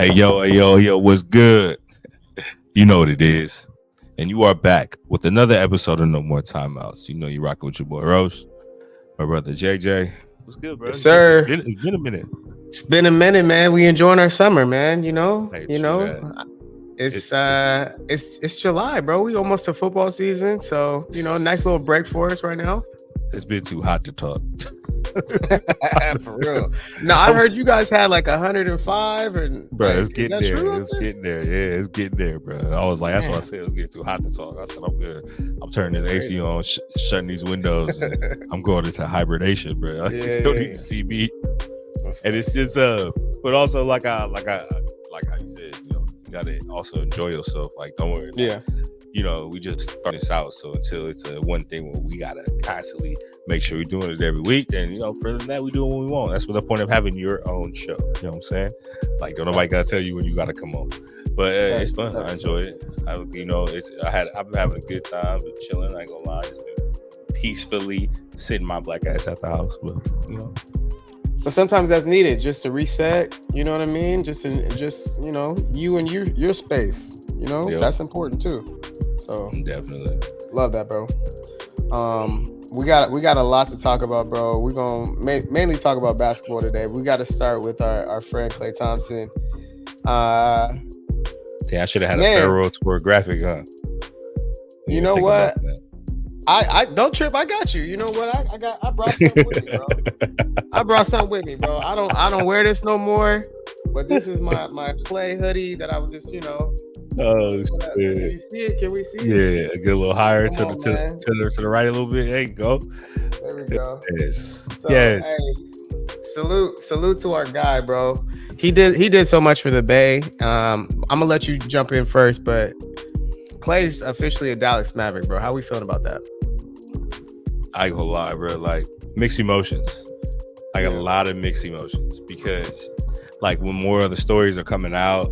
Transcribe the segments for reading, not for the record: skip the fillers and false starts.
Hey, yo, what's good? You know what it is. And you are back with another episode of No More Timeouts. You know you rocking with your boy Roche, my brother JJ. What's good, bro? Yes, It's been, it's sir. been, it's been a minute. It's been a minute, man. We enjoying our summer, man. Hey, true that. It's It's it's July, bro. We almost to football season, so nice little break for us right now. it's been too hot to talk. For real. No, I heard you guys had like 105, and Bro, like, it's is getting that there. true out It's there? getting there. Yeah, it's getting there, bro. I was like, that's what I Man, said. It was getting too hot to talk. I said, I'm good. I'm turning that's this AC crazy. on, shutting these windows, and I'm going into hibernation, bro. Yeah, You still yeah, need to yeah. see me. That's And funny. it's just but also like how you said, you gotta also enjoy yourself. Like, don't worry, like, Yeah, we just start this out. So until it's a one thing where we gotta constantly make sure we're doing it every week, then further than that, we do what we want. That's what the point of having your own show. You know what I'm saying? Like, don't nobody gotta facts. tell you when you gotta come on. But it's Facts. fun. I Facts. enjoy Facts. it. Facts. I've been having a good time, been chilling. I ain't gonna lie, just been peacefully sitting my black ass at the house. But But sometimes that's needed just to reset. You know what I mean? You and your space. yep, That's important too. So definitely. love that, bro. We got a lot to talk about, bro. We're gonna mainly talk about basketball today. We got to start with our friend Klay Thompson. Uh, Yeah, I should have had a man, thorough tour graphic, huh? Didn't you even know think about what? I don't trip. I got you. You know what? I brought something with me, bro. that. I brought something with me, bro. I don't wear this no more. But this is my Klay hoodie that I was just Oh Can shit! you see it? Can we see it? Yeah, get a little higher Come on, man. to the right a little bit. There you go. There we go. Yes, So yes. hey, salute to our guy, bro. He did so much for the Bay. I'm gonna let you jump in first, but Clay's officially a Dallas Maverick, bro. How we feeling about that? I ain't gonna lie, bro. Like mixed emotions. Like a Yeah, lot of mixed emotions because, like, when more of the stories are coming out,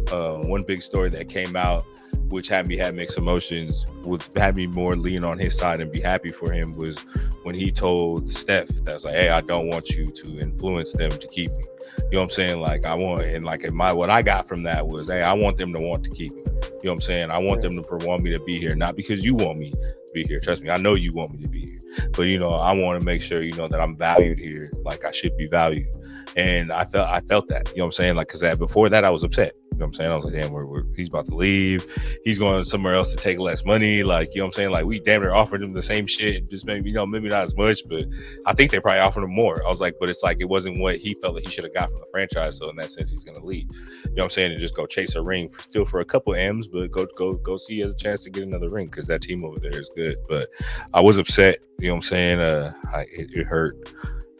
one big story that came out, which had me have mixed emotions, would had me more lean on his side and be happy for him, was when he told Steph that was like, "Hey, I don't want you to influence them to keep me." You know what I'm saying? Like I want, and like in my what I got from that was, "Hey, I want them to want to keep me." You know what I'm saying? I want yeah, them to want me to be here, not because you want me to be here. Trust me, I know you want me to be here. But I want to make sure that I'm valued here, like I should be valued. And I felt that. You know what I'm saying? Like, because before that I was upset. You know what I'm saying? I was like, damn, he's about to leave. He's going somewhere else to take less money. Like, you know what I'm saying? Like, we damn near offered him the same shit, just maybe maybe not as much, but I think they probably offered him more. I was like, but it's like it wasn't what he felt that he should have got from the franchise. So in that sense, he's gonna leave. You know what I'm saying? And just go chase a ring still for a couple M's, but go see he has a chance to get another ring because that team over there is good. But I was upset. You know what I'm saying? It hurt.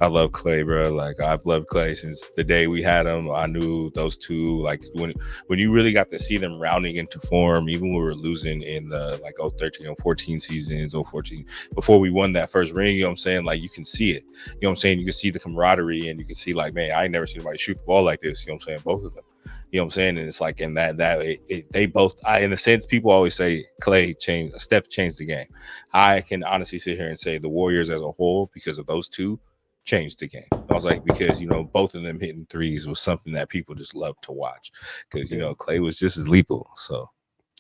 I love Klay, bro. Like I've loved Klay since the day we had him. I knew those two. Like when you really got to see them rounding into form, even when we were losing in the like 013, 014 seasons, 014 before we won that first ring. You know what I'm saying? Like you can see it. You know what I'm saying? You can see the camaraderie, and you can see like, man, I ain't never seen anybody shoot the ball like this. You know what I'm saying? Both of them. You know what I'm saying? And it's like in they both. In a sense, people always say Steph changed the game. I can honestly sit here and say the Warriors as a whole, because of those two, changed the game. I was like, because both of them hitting threes was something that people just love to watch. Because yeah. Klay was just as lethal. So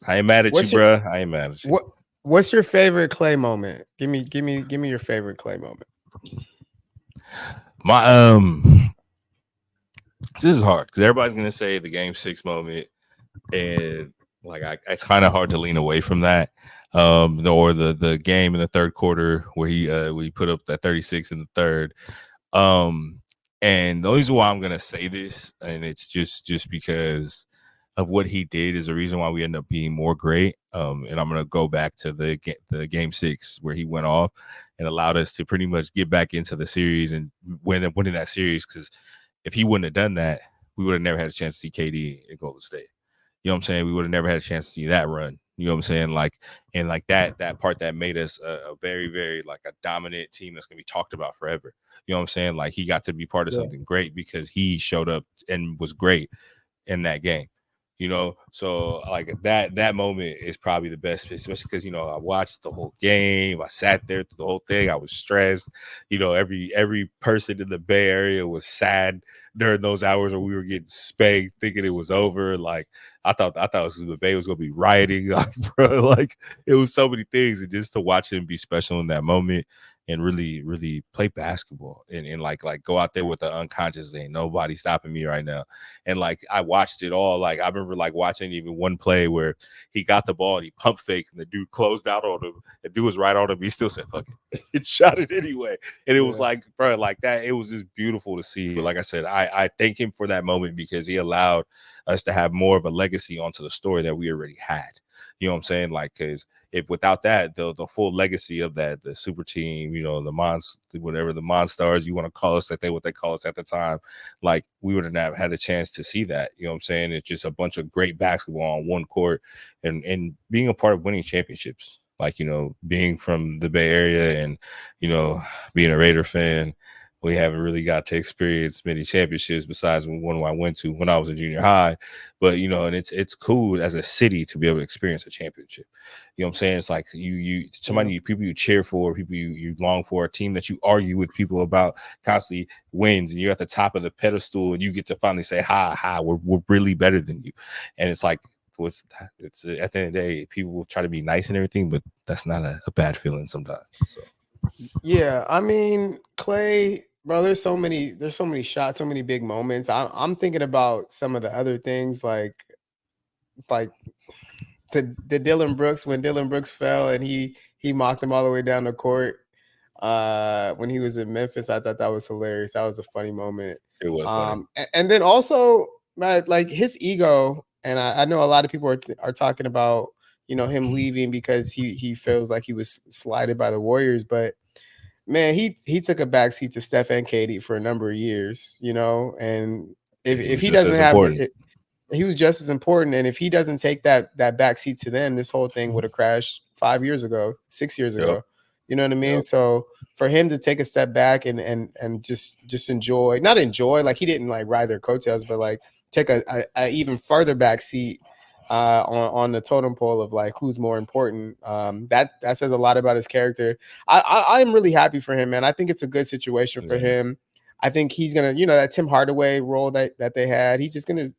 I ain't mad at you, What's your bro. I ain't mad at you. what What's your favorite Klay moment? Give me your favorite Klay moment. My this is hard because everybody's gonna say the game six moment, and like it's kind of hard to lean away from that. Or the game in the third quarter where we put up that 36 in the third. Um, and the reason why I'm gonna say this, and it's just because of what he did, is the reason why we end up being more great. And I'm gonna go back to the game six where he went off and allowed us to pretty much get back into the series and winning that series. Because if he wouldn't have done that, we would have never had a chance to see KD in Golden State. You know what I'm saying? We would have never had a chance to see that run. You know what I'm saying? Like, and like that part that made us a very, very like a dominant team that's gonna be talked about forever. You know what I'm saying? Like he got to be part of Yeah, something great because he showed up and was great in that game. So like that moment is probably the best, especially because I watched the whole game. I sat there through the whole thing. I was stressed. Every person in the Bay Area was sad during those hours where we were getting spanked, thinking it was over. Like I thought the Bay was gonna be rioting, like, bro. Like it was so many things, and just to watch him be special in that moment and really, really play basketball and like go out there with the unconscious thing. Nobody stopping me right now. And like I watched it all. Like I remember like watching even one play where he got the ball and he pump faked and the dude closed out on him. The dude was right on him. He still said, fuck it. It shot it anyway. And it was like, bro, like that. It was just beautiful to see. But like I said, I thank him for that moment because he allowed us to have more of a legacy onto the story that we already had. You know what I'm saying? Like, because if without that, the full legacy of that, the super team, whatever the Monstars you want to call us, what they call us at the time, like we would have not had a chance to see that. You know what I'm saying? It's just a bunch of great basketball on one court and being a part of winning championships. Like, being from the Bay Area and, being a Raider fan, we haven't really got to experience many championships besides one I went to when I was in junior high. But and it's cool as a city to be able to experience a championship. You know what I'm saying? It's like people you cheer for, people you long for, a team that you argue with people about constantly wins, and you're at the top of the pedestal, and you get to finally say, "Hi, we're really better than you." And it's like it's at the end of the day, people will try to be nice and everything, but that's not a bad feeling sometimes. So. Yeah, I mean, Klay, bro, there's so many shots, so many big moments. I'm thinking about some of the other things like the Dylan Brooks, when Dylan Brooks fell and he mocked him all the way down the court when he was in Memphis. I thought that was hilarious. That was a funny moment. It was funny. And then also, man, like his ego, and I know a lot of people are talking about him leaving because he feels like he was slighted by the Warriors, but man, he took a backseat to Steph and Katie for a number of years, and if he doesn't have it, he was just as important. And if he doesn't take that backseat to them, this whole thing would have crashed 5 years ago, 6 years ago. You know what I mean? Yep. So for him to take a step back and just enjoy, not enjoy, like he didn't like ride their coattails, but like take a even further backseat on the totem pole of like who's more important. That says a lot about his character. I'm really happy for him, man. I think it's a good situation for him. I think he's gonna, that Tim Hardaway role that they had, he's just gonna,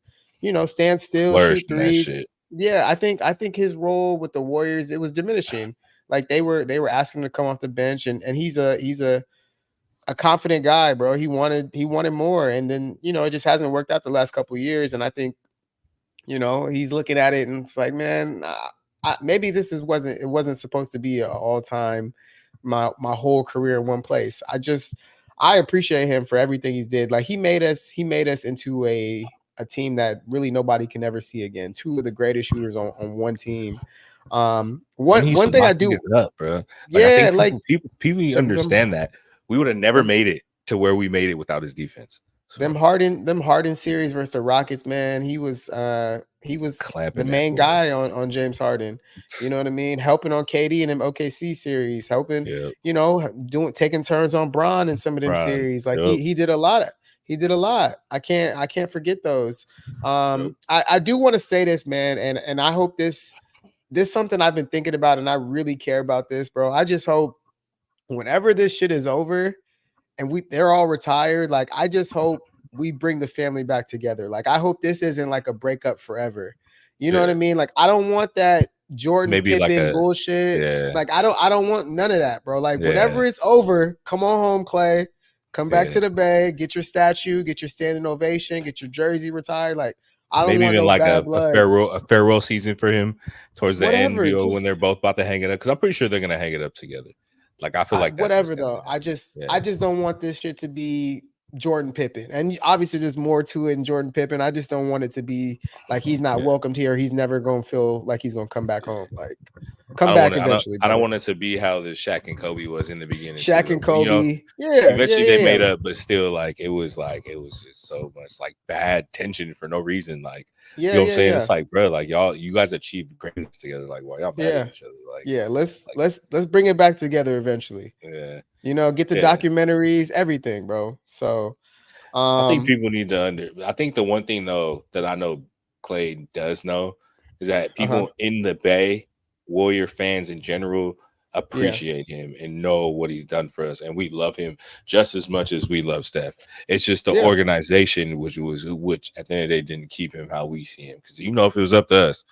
stand still, shoot threes. Yeah, I think his role with the Warriors, it was diminishing. Like they were asking him to come off the bench, and he's a confident guy, bro. He wanted more, and then it just hasn't worked out the last couple of years. And I think he's looking at it and it's like, man, maybe this wasn't supposed to be an all time my whole career in one place. I appreciate him for everything he's did. Like he made us into a team that really nobody can ever see again. Two of the greatest shooters on one team. One thing I do up, bro. Like, yeah, I think people understand that we would have never made it to where we made it without his defense. So. Them Harden series versus the Rockets, man. He was the main guy on James Harden. You know what I mean? Helping on KD and them OKC series, helping, taking turns on Bron in some of them series. Like he did a lot. He did a lot. I can't forget those. I do want to say this, man, and I hope this something I've been thinking about, and I really care about this, bro. I just hope whenever this shit is over and they're all retired, like I just hope we bring the family back together. Like I hope this isn't like a breakup forever. You know what I mean? Like I don't want that Jordan Pippen bullshit. Yeah. Like I don't want none of that, bro. Like whenever it's over, come on home, Klay. Come back to the Bay, get your statue, get your standing ovation, get your jersey retired. Like I don't want no like bad blood. a farewell season for him towards the end, when they're both about to hang it up. Because I'm pretty sure they're gonna hang it up together. Like I feel like that's whatever though. I just don't want this shit to be Jordan Pippen. And obviously there's more to it in Jordan Pippen. I just don't want it to be like he's not welcomed here. He's never gonna feel like he's gonna come back home. Like come back eventually. I don't want it to be how the Shaq and Kobe was in the beginning. Shaq and Kobe. Eventually they made up, but still it was just so much like bad tension for no reason. Like you know what I'm saying? It's like, bro, like you guys achieved greatness together. Like why y'all mad at each other? Like let's bring it back together eventually. Yeah. Get the documentaries, everything, bro. So I think people need to I think the one thing though that I know Klay does know is that Uh-huh. people in the Bay, Warrior fans in general, Yeah. appreciate him and know what he's done for us, and we love him just as much as we love Steph. It's just the Yeah. organization, which at the end of the day didn't keep him how we see him. Because even though if it was up to us,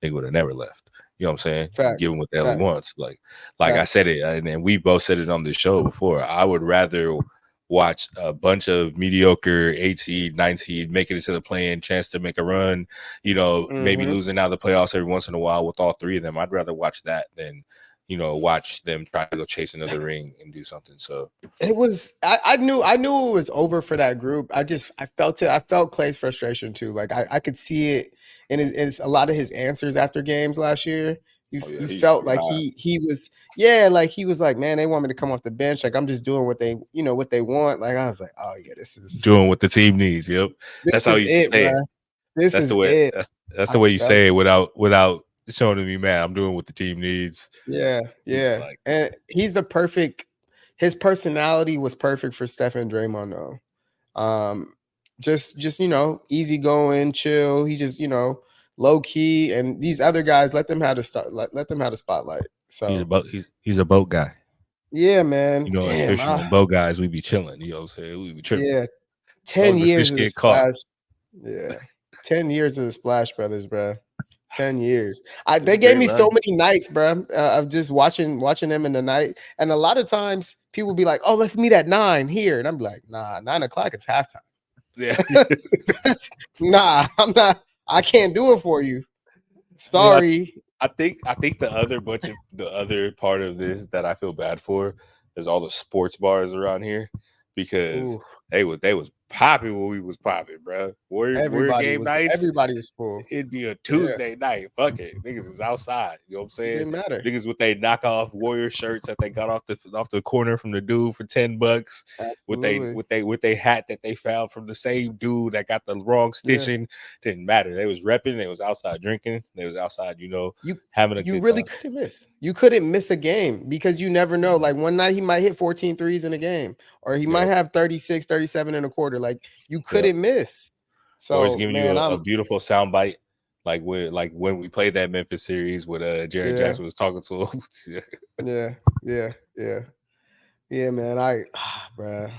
they would have never left. You know what I'm saying? Give Facts. him what the hell he Facts. wants. Like I said Facts. it, and we both said it on the show before. I would rather watch a bunch of mediocre 8 seed, 9 seed make it into the play-in, chance to make a run, maybe Mm-hmm. losing out the playoffs every once in a while with all three of them. I'd rather watch that than watch them try to go chase another ring and do something. So It was I knew it was over for that group. I felt it. I felt Clay's frustration too. Like I could see it in it's a lot of his answers after games last year. You he used to felt be like hot. he was like he was like, man, they want me to come off the bench. Like I'm just doing what they what they want. Like I was like, oh yeah, Doing what the team needs. Yep, that's this how is he used to it, say bro. it. This That's the is way. it. That's the I way you felt say it it. without showing to me, man. I'm doing what the team needs. Yeah, It's yeah. like And he's the perfect his personality was perfect for Steph and Draymond though. Just easygoing, chill. He just low key, and these other guys let them have the start. Let them have the spotlight. he's a So boat. He's a boat guy. yeah, man. As Damn. fishermen, boat guys, we be chilling. You know what I'm saying? We be tripping. Yeah. As long 10 as the fish years of the get caught. Splash. Yeah. 10 years of the Splash Brothers, bro. 10 years. It's They a gave great me so run. many nights, bro, of just watching them in the night. And a lot of times people be like, "Oh, let's meet at 9 here," and I'm like, "Nah, 9 o'clock is halftime." Yeah. Nah, I'm not. I can't do it for you. Well, Sorry. I think the other part of this that I feel bad for is all the sports bars around here because Ooh, they was popping when we was popping, bro. Warrior game nights, everybody was full. it'd be a Yeah, Tuesday night. Fuck it, niggas is outside. You know what I'm it saying? didn't matter. Niggas with they knockoff Warrior shirts that they got off the corner from the dude for $10, Absolutely. with they hat that they found from the same dude that got the wrong Yeah. stitching. Didn't matter. They was repping. They was outside drinking. They was outside, You having a you good really time. couldn't miss. You couldn't miss a game because you never know. Like one night he might hit 14 threes in a game, or he might Yep. have 36, 37 in a quarter. Like you Yep. couldn't miss. Or he's So giving you man, a I'm beautiful sound bite. Like when we played that Memphis series with Jared yeah, Jackson was talking to him. yeah, yeah, man. Bruh.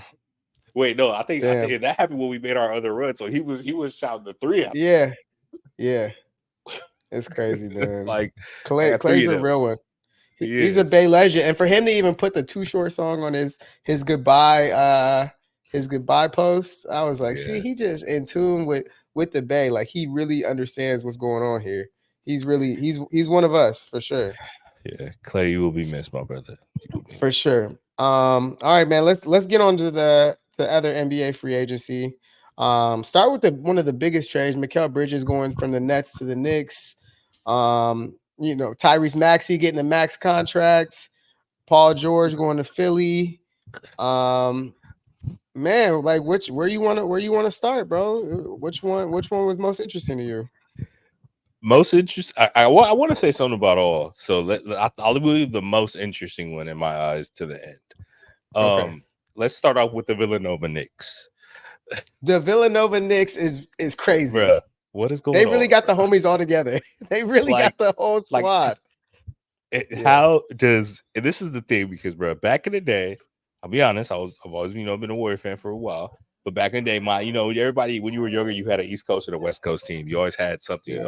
Wait, no, I Damn. think that happened when we made our other run. So he was shouting the three out. Yeah, yeah. It's crazy, man. Like I got three Clay's of a them. real one. He He's a is. Bay legend, and for him to even put the Too Short song on his goodbye post, I was like, see, Yeah. he just in tune with the Bay. Like he really understands what's going on here. He's one of us for sure. Yeah. Klay, you will be missed, my brother. You will be For missed. sure. All right, man. Let's get on to the other NBA free agency. Start with one of the biggest trades. Mikal Bridges going from the Nets to the Knicks. Tyrese Maxey getting a max contract. Paul George going to Philly. Man, like where you want to start, bro? Which one was most interesting to you? Most interesting. I want to say something about all. So I'll leave the most interesting one in my eyes to the end. Okay. Let's start off with the Villanova Knicks. The Villanova Knicks is crazy. Bruh, what is going They on? really got the homies all together. They really got the whole squad. How does, and this is the thing, because bro, back in the day, I'll be honest, I've always been a Warrior fan for a while. But back in the day, everybody, when you were younger, you had an East Coast and a West Coast team. You always had something,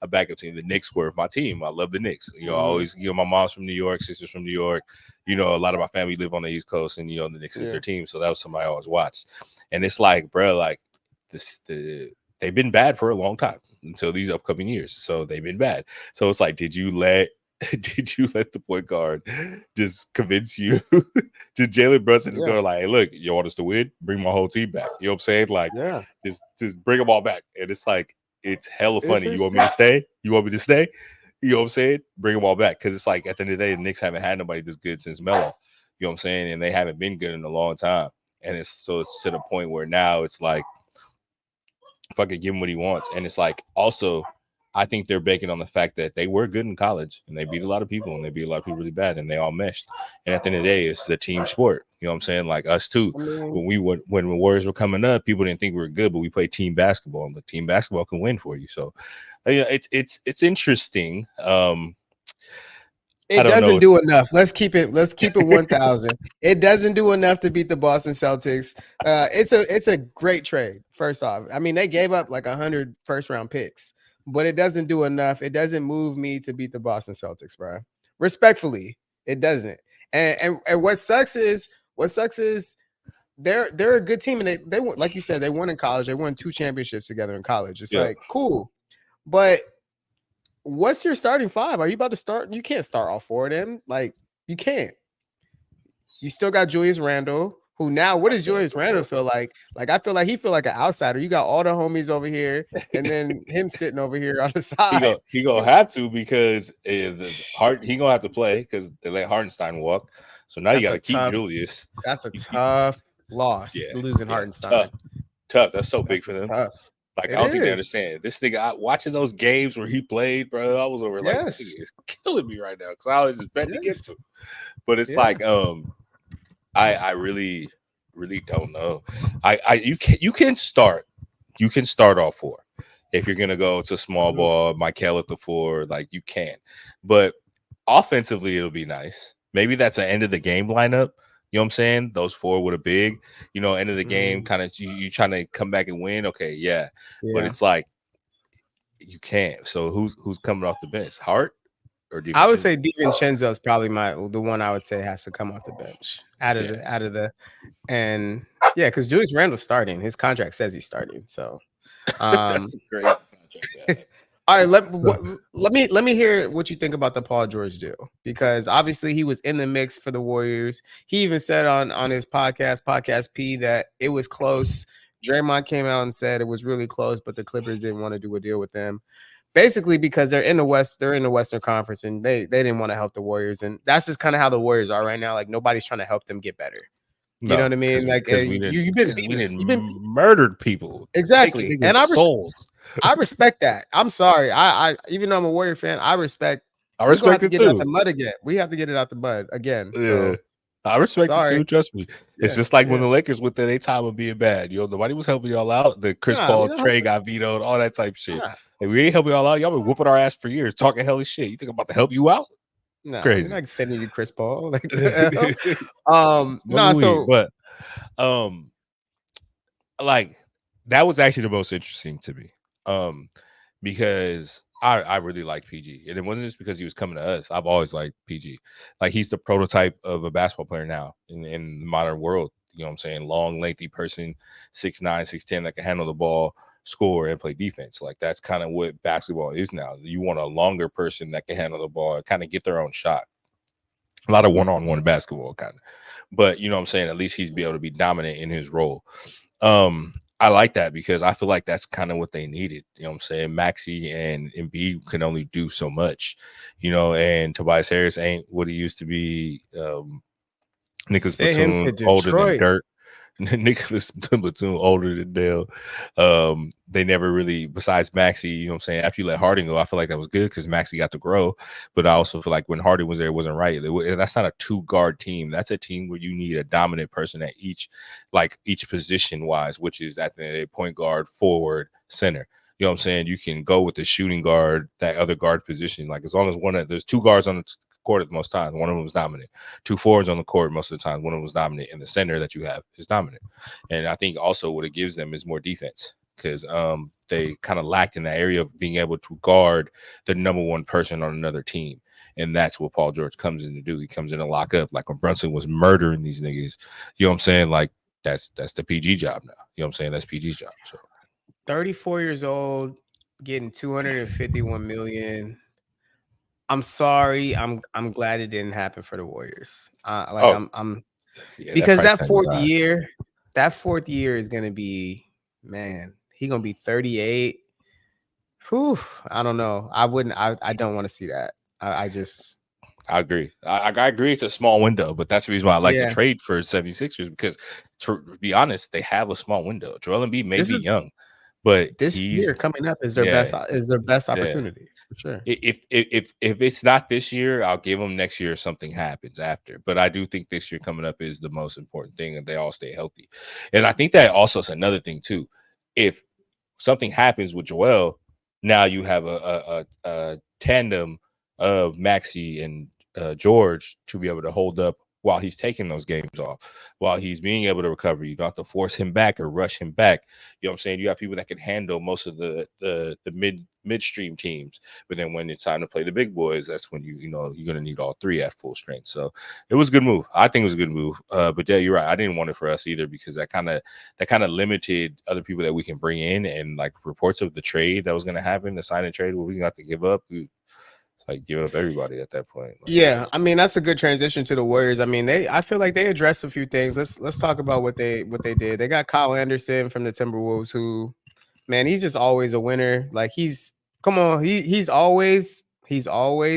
a backup team. The Knicks were my team. I love the Knicks. I always, my mom's from New York, sister's from New York. A lot of my family live on the East Coast, and the Knicks is their team. So that was somebody I always watched. And it's like, bro, like they've been bad for a long time until these upcoming years. So they've been bad. So it's like, did you let the point guard just convince you? Did Jalen Brunson just go like, hey, look, you want us to win? Bring my whole team back. You know what I'm saying? Like, just bring them all back. And it's like, it's hella funny. You want me to stay? You want me to stay? You know what I'm saying? Bring them all back. Because it's like, at the end of the day, the Knicks haven't had nobody this good since Melo. You know what I'm saying? And they haven't been good in a long time. And it's to the point where now it's like, fucking give him what he wants. And it's like, also, I think they're banking on the fact that they were good in college and they beat a lot of people and they beat a lot of people really bad and they all meshed. And at the end of the day, it's the team sport. You know what I'm saying? Like us too. I mean, When the Warriors were coming up, people didn't think we were good, but we played team basketball, and the team basketball can win for you. So yeah, it's interesting. I it don't doesn't know. do enough. Let's keep it 1,000. It doesn't do enough to beat the Boston Celtics. It's a great trade. First off, I mean, they gave up like 100 first-round picks, but it doesn't do enough. It doesn't move me to beat the Boston Celtics, bro. Respectfully, it doesn't. And what sucks is they're a good team, and they like you said, they won in college. They won 2 championships together in college. It's like cool, but what's your starting 5? Are you about to start? You can't start all 4 of them. Like, you can't. You still got Julius Randle, who now, what does Julius Randle feel like? Like, I feel like he feel like an outsider. You got all the homies over here, and then him sitting over here on the side. He gonna have to because he gonna have to play because they let Hartenstein walk. So now you got to keep Julius. That's a tough loss. Losing Hartenstein. Tough. That's so big for them. Tough. Like, I don't think they understand. This nigga, watching those games where he played, bro, I was over like, this nigga is killing me right now because I was just betting to get to him. But it's like, I really, really don't know. You can start all 4 if you're gonna go to small ball, Michael at the 4, like you can. But offensively, it'll be nice. Maybe that's an end of the game lineup. You know what I'm saying? Those 4 with a big, end of the game, kind of you trying to come back and win. Okay, yeah. But it's like you can't. So who's coming off the bench? Hart or DiVincenzo? I would say DiVincenzo is probably the one I would say has to come off the bench and because Julius Randle's starting. His contract says he's starting. So that's a great contract. All right, let me hear what you think about the Paul George deal, because obviously he was in the mix for the Warriors. He even said on his podcast P, that it was close. Draymond came out and said it was really close, but the Clippers didn't want to do a deal with them, basically because they're in the West. They're in the Western Conference, and they didn't want to help the Warriors, and that's just kind of how the Warriors are right now. Like, nobody's trying to help them get better. You know what I mean? Like, you've been murdered people exactly, and I respect that. I'm sorry. I even though I'm a Warrior fan, I respect it too. It out the mud again. We have to get it out the mud again. So I respect it too. Trust me. It's just like when the Lakers went their time of being bad. Nobody was helping y'all out. The Chris Paul trade got vetoed, all that type of shit. Like, we ain't helping y'all out. Y'all been whooping our ass for years, talking hellish shit. You think I'm about to help you out? No, crazy. We're not sending you Chris Paul. Like, like, that was actually the most interesting to me. Because I really like PG, and it wasn't just because he was coming to us. I've always liked PG. Like, he's the prototype of a basketball player now in the modern world. You know what I'm saying? Long, lengthy person, 6'9", 6'10", that can handle the ball, score, and play defense. Like, that's kind of what basketball is now. You want a longer person that can handle the ball and kind of get their own shot. A lot of one-on-one basketball kind of. But, you know what I'm saying? At least he's be able to be dominant in his role. I like that because I feel like that's kind of what they needed. You know what I'm saying? Maxey and Embiid can only do so much, and Tobias Harris ain't what he used to be. Nicholas Batum older than dirt. Nicholas Batum older than Dale. They never really, besides Maxey, you know what I'm saying? After you let Harden go, I feel like that was good because Maxey got to grow. But I also feel like when Harden was there, it wasn't right. That's not a 2-guard team. That's a team where you need a dominant person at each position wise, which is at the point guard, forward, center. You know what I'm saying? You can go with the shooting guard, that other guard position. Like, as long as there's 2 guards on the court at most times, one of them was dominant. 2 forwards on the court most of the time, one of them was dominant, and the center that you have is dominant. And I think also what it gives them is more defense, because they kind of lacked in the area of being able to guard the number 1 person on another team. And that's what Paul George comes in to do. He comes in to lock up. Like, when Brunson was murdering these niggas, you know what I'm saying? Like, that's the PG job now. You know what I'm saying? That's PG's job. So 34 years old, getting $251 million. I'm sorry. I'm glad it didn't happen for the Warriors. Because that fourth year is gonna be, man, he's gonna be 38. Whew, I don't know. I don't want to see that. I agree. I agree. It's a small window, but that's the reason why I like the trade for 76ers, because to be honest, they have a small window. Joel Embiid may be young, but This year he's coming up is their yeah, best yeah. opportunity for sure. If it's not this year, I'll give them next year if something happens after. But I do think this year coming up is the most important thing, and they all stay healthy. And I think that also is another thing too. If something happens with Joel, now you have a tandem of Maxi and George to be able to hold up while he's taking those games off, while he's being able to recover. You don't have to force him back or rush him back. You know what I'm saying? You have people that can handle most of the midstream teams, but then when it's time to play the big boys, that's when you're going to need all three at full strength. So it was a good move. I think it was a good move. But yeah, you're right. I didn't want it for us either because that kind of limited other people that we can bring in, and like reports of the trade that was going to happen, the sign and trade, where we got to give up. It's like giving up everybody at that point. Like, Yeah, I mean that's a good transition to the Warriors. I mean I feel like they addressed a few things. Let's talk about what they did. They got Kyle Anderson from the Timberwolves, who, man, he's just always a winner. Like he's always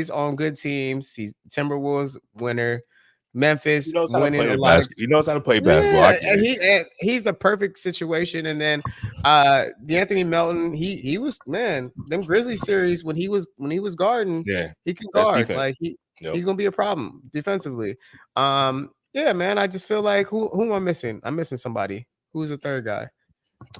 on good teams. He's Timberwolves winner, he Memphis knows how to winning play a the lot of. basketball. He knows how to play basketball. I Yeah, get it. and he's the perfect situation. And then D'Anthony Melton, he was, man, them Grizzlies series when he was guarding, Yeah, he can that's guard. defense. Like Yep. he's gonna be a problem defensively. Yeah, man, I just feel like who am I missing? I'm missing somebody. Who's the third guy?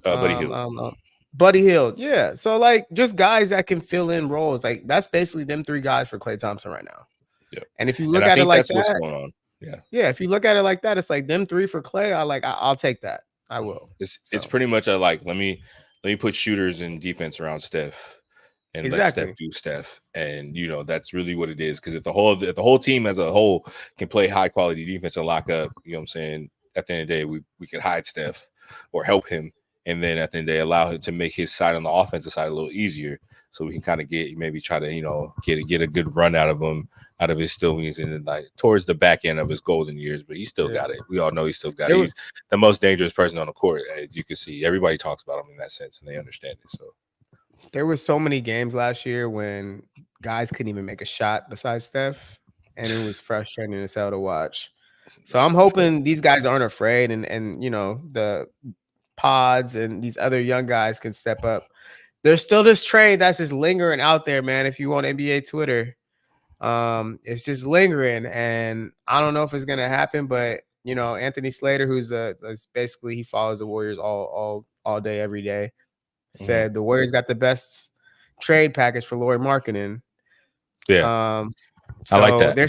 Buddy Hield. Buddy Hield. Yeah. So like just guys that can fill in roles. Like that's basically them three guys for Klay Thompson right now. Yep. And if you And look I at it think like that's what's that, going on. Yeah. yeah, if you look at it like that, it's like them three for Klay. I'll take that. I will. It's pretty much a like let me put shooters and defense around Steph and let Exactly. Steph do Steph. And that's really what it is. Because if the whole team as a whole can play high quality defense and lock up, you know what I'm saying? At the end of the day, we could hide Steph or help him. And then at the end of the day, allow him to make his side on the offensive side a little easier. So we can kind of try to, get a good run out of him, out of his stillings, and then like towards the back end of his golden years. But he still got it. We all know he still got it. He's the most dangerous person on the court, as you can see. Everybody talks about him in that sense, and they understand it. So there was so many games last year when guys couldn't even make a shot besides Steph, and it was frustrating as hell to watch. So I'm hoping these guys aren't afraid, and the pods and these other young guys can step up. There's still this trade that's just lingering out there, man. If you want NBA Twitter, it's just lingering, and I don't know if it's gonna happen. But Anthony Slater, who's basically he follows the Warriors all day, every day, said the Warriors got the best trade package for Lauri Markkanen. Yeah, so I like that. They're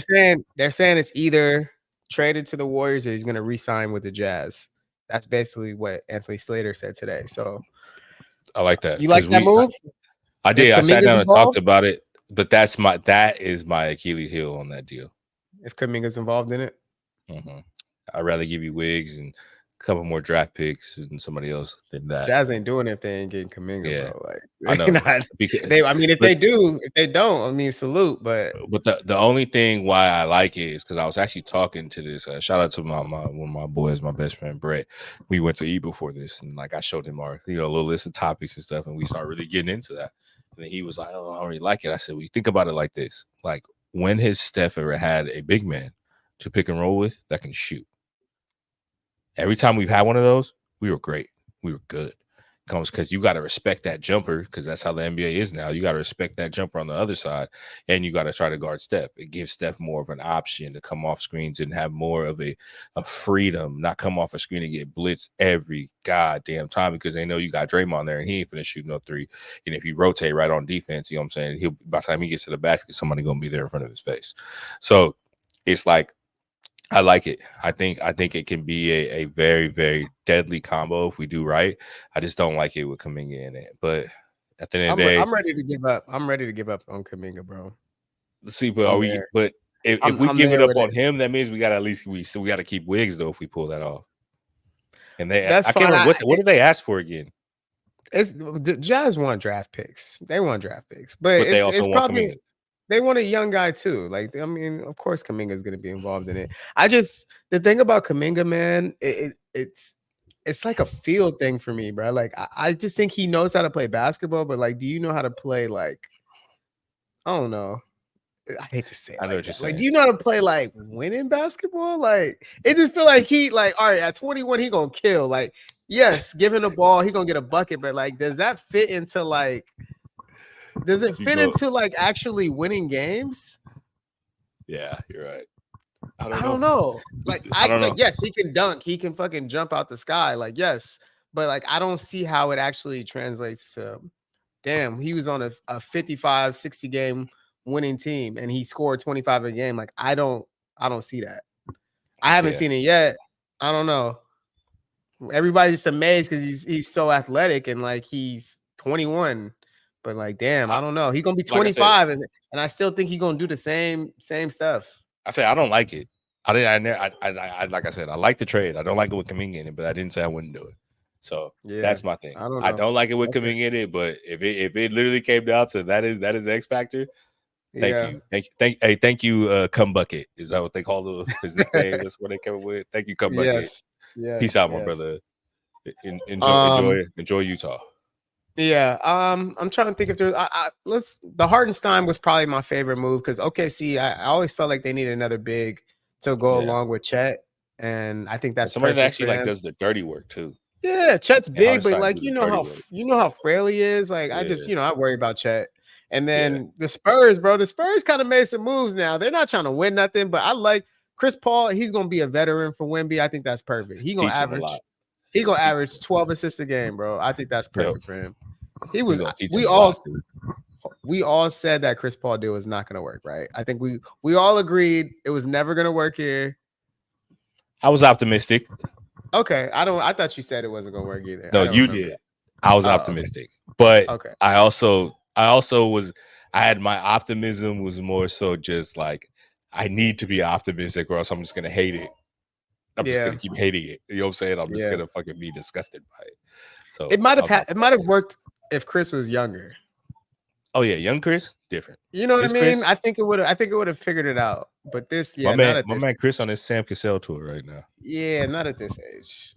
saying it's either traded to the Warriors or he's gonna re-sign with the Jazz. That's basically what Anthony Slater said today. So I like that. You like that move? I did. I sat down and involved? talked about it, but that is my Achilles heel on that deal. If Kuminga's involved in it, I'd rather give you Wiggs and a couple more draft picks than somebody else than that. Jazz ain't doing it if they ain't getting Kuminga, bro. Like I know. If they do, if they don't, I mean, salute. But the only thing why I like it is because I was actually talking to this. Shout out to one of my boys, my best friend Brett. We went to eat before this, and like I showed him our little list of topics and stuff, and we started really getting into that. And then he was like, "Oh, I don't really like it." I said, "Well, you think about it like this: like when has Steph ever had a big man to pick and roll with that can shoot? Every time we've had one of those, we were great. We were good. Comes because you got to respect that jumper because that's how the NBA is now. You got to respect that jumper on the other side, and you got to try to guard Steph. It gives Steph more of an option to come off screens and have more of a freedom, not come off a screen and get blitzed every goddamn time because they know you got Draymond there and he ain't finna shoot no three. And if you rotate right on defense, you know what I'm saying? By the time he gets to the basket, somebody gonna be there in front of his face. So it's like I like it. I think it can be a very, very deadly combo if we do right. I just don't like it with Kuminga in it. But at the end of the day, I'm ready to give up. I'm ready to give up on Kuminga, bro. Let's see, but are we? But if we give it up on him, that means we got we got to keep Wiggs though if we pull that off. And that's I can't remember what did they ask for again? It's the Jazz want draft picks. They want draft picks, but they also it's want probably Kuminga. They want a young guy too. Like, I mean, of course, Kuminga is going to be involved in it. The thing about Kuminga, man, it's like a field thing for me, bro. Like, I just think he knows how to play basketball, but like, do you know how to play? Like, I don't know. I hate to say it I know like what you're that. Like, saying. do you know how to play like winning basketball? Like, it just feel like he like, all right, at 21, he gonna kill. Like, yes, give him the ball, he gonna get a bucket, but like, does that fit into like, does it fit into like actually winning games? Yeah, you're right. I don't know. Like, I don't know. like, yes, he can dunk, he can fucking jump out the sky. Like, yes, but like, I don't see how it actually translates to. Damn, he was on a 55, 60 game winning team and he scored 25 a game. Like, I don't see that. I haven't seen it yet. I don't know. Everybody's just amazed because he's so athletic and like he's 21. But like, damn, I don't know. He's gonna be 25, and I still think he's gonna do the same stuff. I say I don't like it. I like I said, I like the trade. I don't like it with Kuminga in it, but I didn't say I wouldn't do it. So that's my thing. I don't like it with Kuminga in it, but if it literally came down to that is X factor. Thank you, Cum Bucket. Is that what they call his nickname? That's what they came up with. Thank you, Cum Bucket. Yes. Peace out, my brother. Enjoy Utah. Yeah. I'm trying to think if there's the Hartenstein was probably my favorite move because OKC, I always felt like they needed another big to go along with Chet. And I think that's somebody that actually like does the dirty work too. Yeah, Chet's big, but like you know how frail he is. Like I just I worry about Chet. And then the Spurs, bro. The Spurs kind of made some moves now. They're not trying to win nothing, but I like Chris Paul. He's gonna be a veteran for Wemby. I think that's perfect. He's gonna average 12 assists a game, bro. I think that's perfect for him. He was. We all said that Chris Paul deal was not gonna work, right? I think we all agreed it was never gonna work here. I was optimistic. Okay, I thought you said it wasn't gonna work either. No, you did. I was optimistic, but I also was. I had my optimism was more so just like I need to be optimistic, or else I'm just gonna hate it. I'm just gonna keep hating it. You know what I'm saying? I'm just gonna fucking be disgusted by it. So it might have worked if Chris was younger. Oh yeah, young Chris, different. You know what I mean? Chris, I think it would have figured it out. But this, my man Chris on his Sam Cassell tour right now. Yeah, not at this age.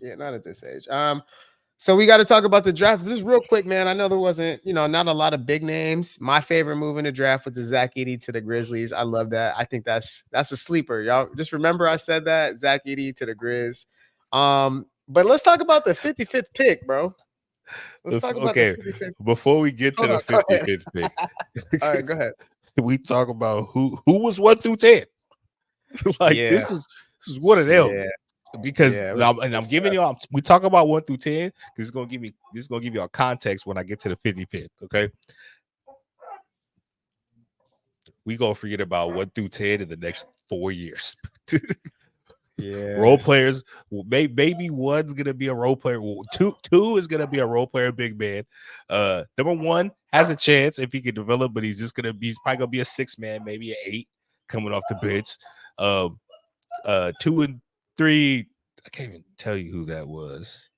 So we got to talk about the draft. Just real quick, man. I know there wasn't, not a lot of big names. My favorite move in the draft was the Zach Edey to the Grizzlies. I love that. I think that's a sleeper. Y'all just remember I said that Zach Edey to the Grizz. But let's talk about the 55th pick, bro. Let's talk about the 55th. Before we get to the 55th pick, all right, go ahead. We talk about who was 1 through 10. This is one of them. Yeah. Because I'm giving y'all. We talk about 1 through 10 because this is gonna give you a context when I get to the 55th. Okay, we gonna forget about 1 through 10 in the next 4 years. Role players. Maybe one's gonna be a role player. Two is gonna be a role player. Big man. Number 1 has a chance if he can develop, but he's probably gonna be a 6 man, maybe an 8 coming off the bench. 2 and 3, I can't even tell you who that was.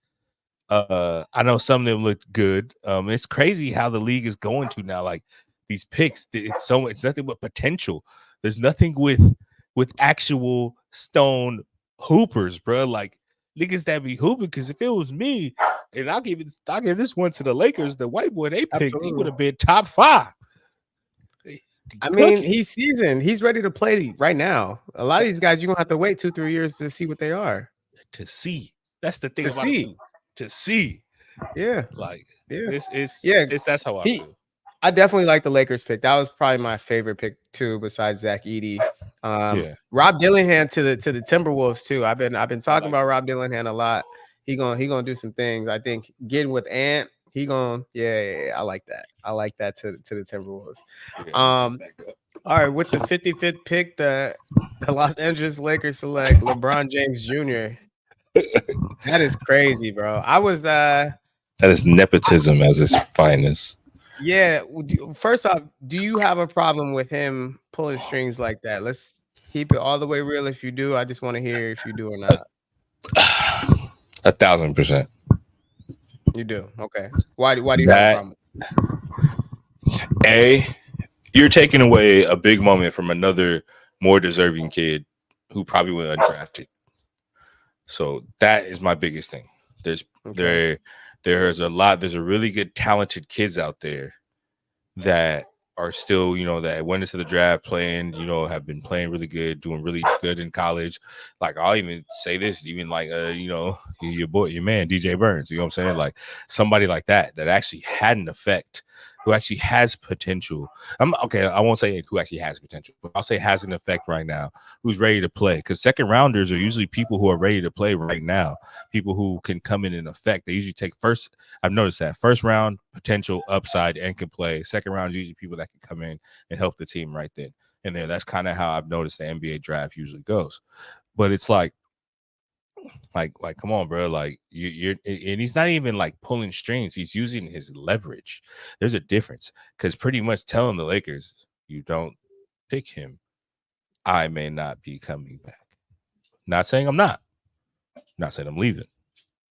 I know some of them looked good. It's crazy how the league is going to now. Like these picks, it's nothing but potential. There's nothing with actual stone hoopers, bro. Like niggas that be hooping. Because if it was me, and I'll give this one to the Lakers, the white boy they picked, he would have been top 5. I mean, he's seasoned. He's ready to play right now. A lot of these guys, you're gonna have to wait 2-3 years to see what they are. To see. That's the thing about it too. To see. Yeah. That's how I feel. I definitely like the Lakers pick. That was probably my favorite pick too, besides Zach Edey. Rob Dillingham to the Timberwolves too. I've been talking about Rob Dillingham a lot. He gonna do some things. I think getting with Ant. I like that. I like that to the Timberwolves. All right, with the 55th pick, the Los Angeles Lakers select LeBron James Jr. That is crazy, bro. That is nepotism as its finest. Yeah. First off, do you have a problem with him pulling strings like that? Let's keep it all the way real. If you do, I just want to hear if you do or not. 1,000%. You do? Okay. Why do you have a problem? You're taking away a big moment from another more deserving kid who probably went undrafted. So that is my biggest thing. There's a really good talented kids out there that are still, that went into the draft playing, have been playing really good, doing really good in college. Like I'll even say this, even like your boy, your man, DJ Burns, you know what I'm saying? Like somebody like that actually had an effect, who actually has potential. I won't say who actually has potential, but I'll say has an effect right now, who's ready to play. Because second rounders are usually people who are ready to play right now, people who can come in and affect. They usually take first. I've noticed that first round potential upside and can play. Second round usually people that can come in and help the team right then and there. That's kind of how I've noticed the NBA draft usually goes. But it's like come on, bro. Like you're and he's not even like pulling strings. He's using his leverage. There's a difference, because pretty much telling the Lakers, you don't pick him, I may not be coming back. Not saying I'm not. Not saying I'm leaving.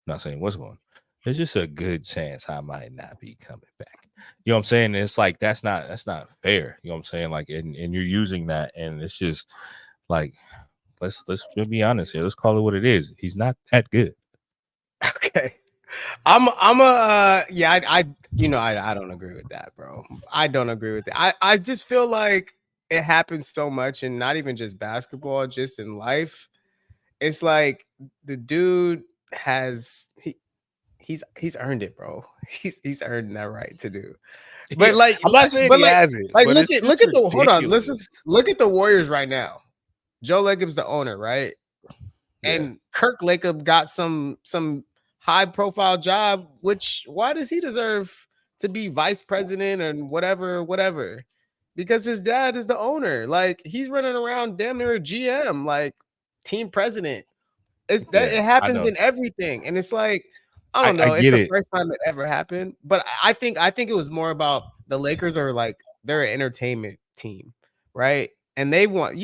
Not saying what's going on. There's just a good chance I might not be coming back. You know what I'm saying? It's like that's not fair. You know what I'm saying? Like, and you're using that, and it's just like, let's be honest here. Let's call it what it is. He's not that good. Okay. I don't agree with that, bro. I don't agree with that. I just feel like it happens so much, and not even just basketball, just in life. It's like the dude he's earned it, bro. He's earned that right to do. But Yeah, I'm not saying he hasn't. Like but look it's at just the hold on. ridiculous. Look at the Warriors right now. Joe Lacob's the owner, right? Yeah. And Kirk Lacob got some high profile job, which why does he deserve to be vice president and whatever? Because his dad is the owner. Like he's running around damn near a GM, like team president. It happens in everything. And it's like, I don't know. It's the first time it ever happened. But I think it was more about the Lakers are like they're an entertainment team, right? And they want,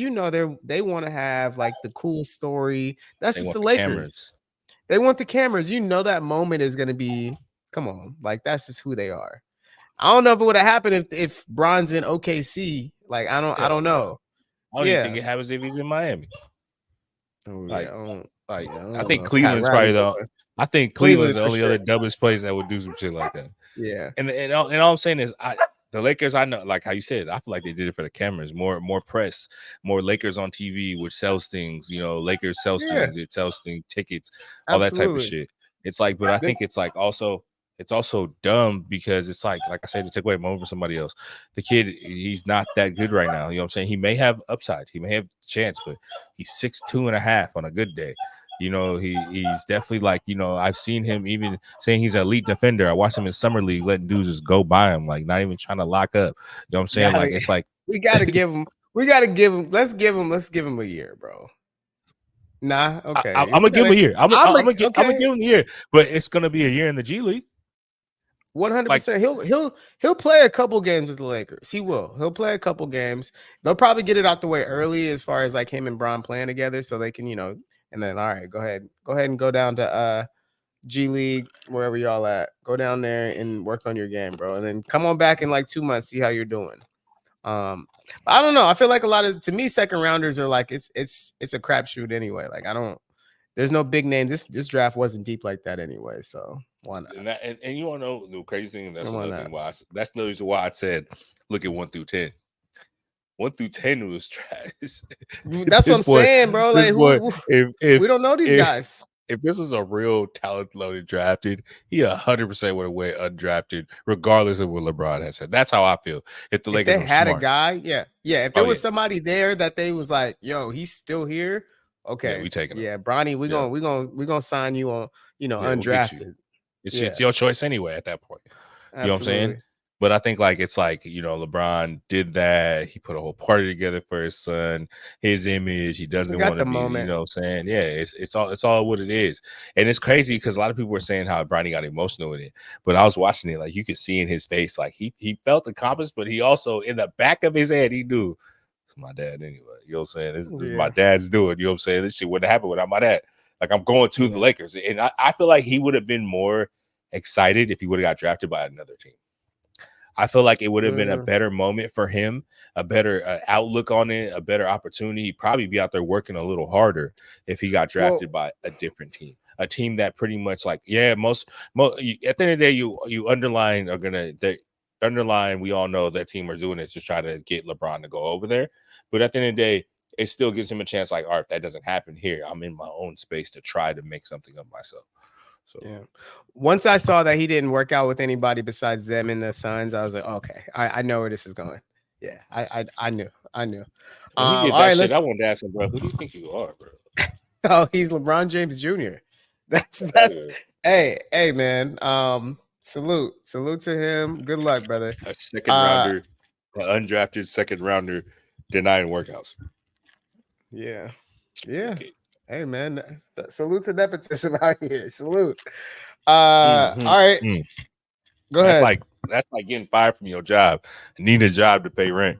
they want to have like the cool story. That's just the Lakers. Cameras. They want the cameras. That moment is going to be, come on, like that's just who they are. I don't know if it would have happened if Bron's in OKC. Like I don't know. I don't even think it happens if he's in Miami. I think Cleveland's probably I think Cleveland's the only other dumbest place that would do some shit like that. Yeah. And all I'm saying is the Lakers, I know, like how you said, I feel like they did it for the cameras, more press, more Lakers on TV, which sells things. Lakers sells things, it sells things, tickets, all that type of shit. It's like, but I think it's like it's also dumb because it's like I said, to take away a moment for somebody else. The kid, he's not that good right now. You know what I'm saying? He may have upside, he may have chance, but he's 6'2.5" on a good day. He's definitely like, I've seen him even saying he's an elite defender. I watched him in summer league letting dudes just go by him, like not even trying to lock up. You know what I'm saying? Like it's like we gotta give him. Let's give him a year, bro. Nah, okay. I'm gonna give him a year. I'm gonna give him a year, but it's gonna be a year in the G League. 100%. He'll play a couple games with the Lakers. He will. He'll play a couple games. They'll probably get it out the way early as far as like him and Bron playing together, so they can, and then all right, go ahead and go down to G League, wherever y'all at. Go down there and work on your game, bro. And then come on back in like 2 months, see how you're doing. But I don't know. I feel like to me, second rounders are like it's a crapshoot anyway. Like there's no big names. This draft wasn't deep like that anyway, so why not? And you want to know the crazy thing? That's another thing why that's the reason why I said look at 1 through 10. 1 through 10 was trash. That's what I'm saying, bro. Like if we don't know these guys. If this was a real talent loaded drafted, he 100% would have went undrafted, regardless of what LeBron has said. That's how I feel. If the Lakers had smart. A guy, if there was somebody there that they was like, yo, he's still here. Okay, we taking him. Yeah, Bronny, we're gonna sign you on, undrafted. It's your choice anyway at that point. Absolutely. You know what I'm saying? But I think like it's like, LeBron did that. He put a whole party together for his son, his image. He doesn't want to be, moment. You know what I'm saying? Yeah, it's all what it is. And it's crazy because a lot of people were saying how Bronny got emotional with it. But I was watching it, like you could see in his face, like he felt accomplished, but he also in the back of his head, he knew it's my dad anyway. You know what I'm saying? This is my dad's doing. You know what I'm saying? This shit wouldn't happen without my dad. Like I'm going to the Lakers. And I feel like he would have been more excited if he would have got drafted by another team. I feel like it would have been a better moment for him, a better outlook on it, a better opportunity. He'd probably be out there working a little harder if he got drafted by a different team, a team that pretty much like, most at the end of the day, you underline are gonna underlying, we all know that team are doing it to try to get LeBron to go over there. But at the end of the day, it still gives him a chance. Like, all right, if that doesn't happen here, I'm in my own space to try to make something of myself. So yeah. Once I saw that he didn't work out with anybody besides them and the Suns, I was like, okay, I know where this is going. Yeah, I knew. when he did All that right, shit, let's. I wanted to ask him, bro, who do you think you are, bro? Oh, he's LeBron James Jr. That's Yeah. hey man. Salute to him. Good luck, brother. A second rounder, an undrafted second rounder, denying workouts. Yeah. Yeah. Okay. Hey man. Salute to nepotism out here. Salute. Mhm. All right. Go That's ahead. like getting fired from your job, need a job to pay rent,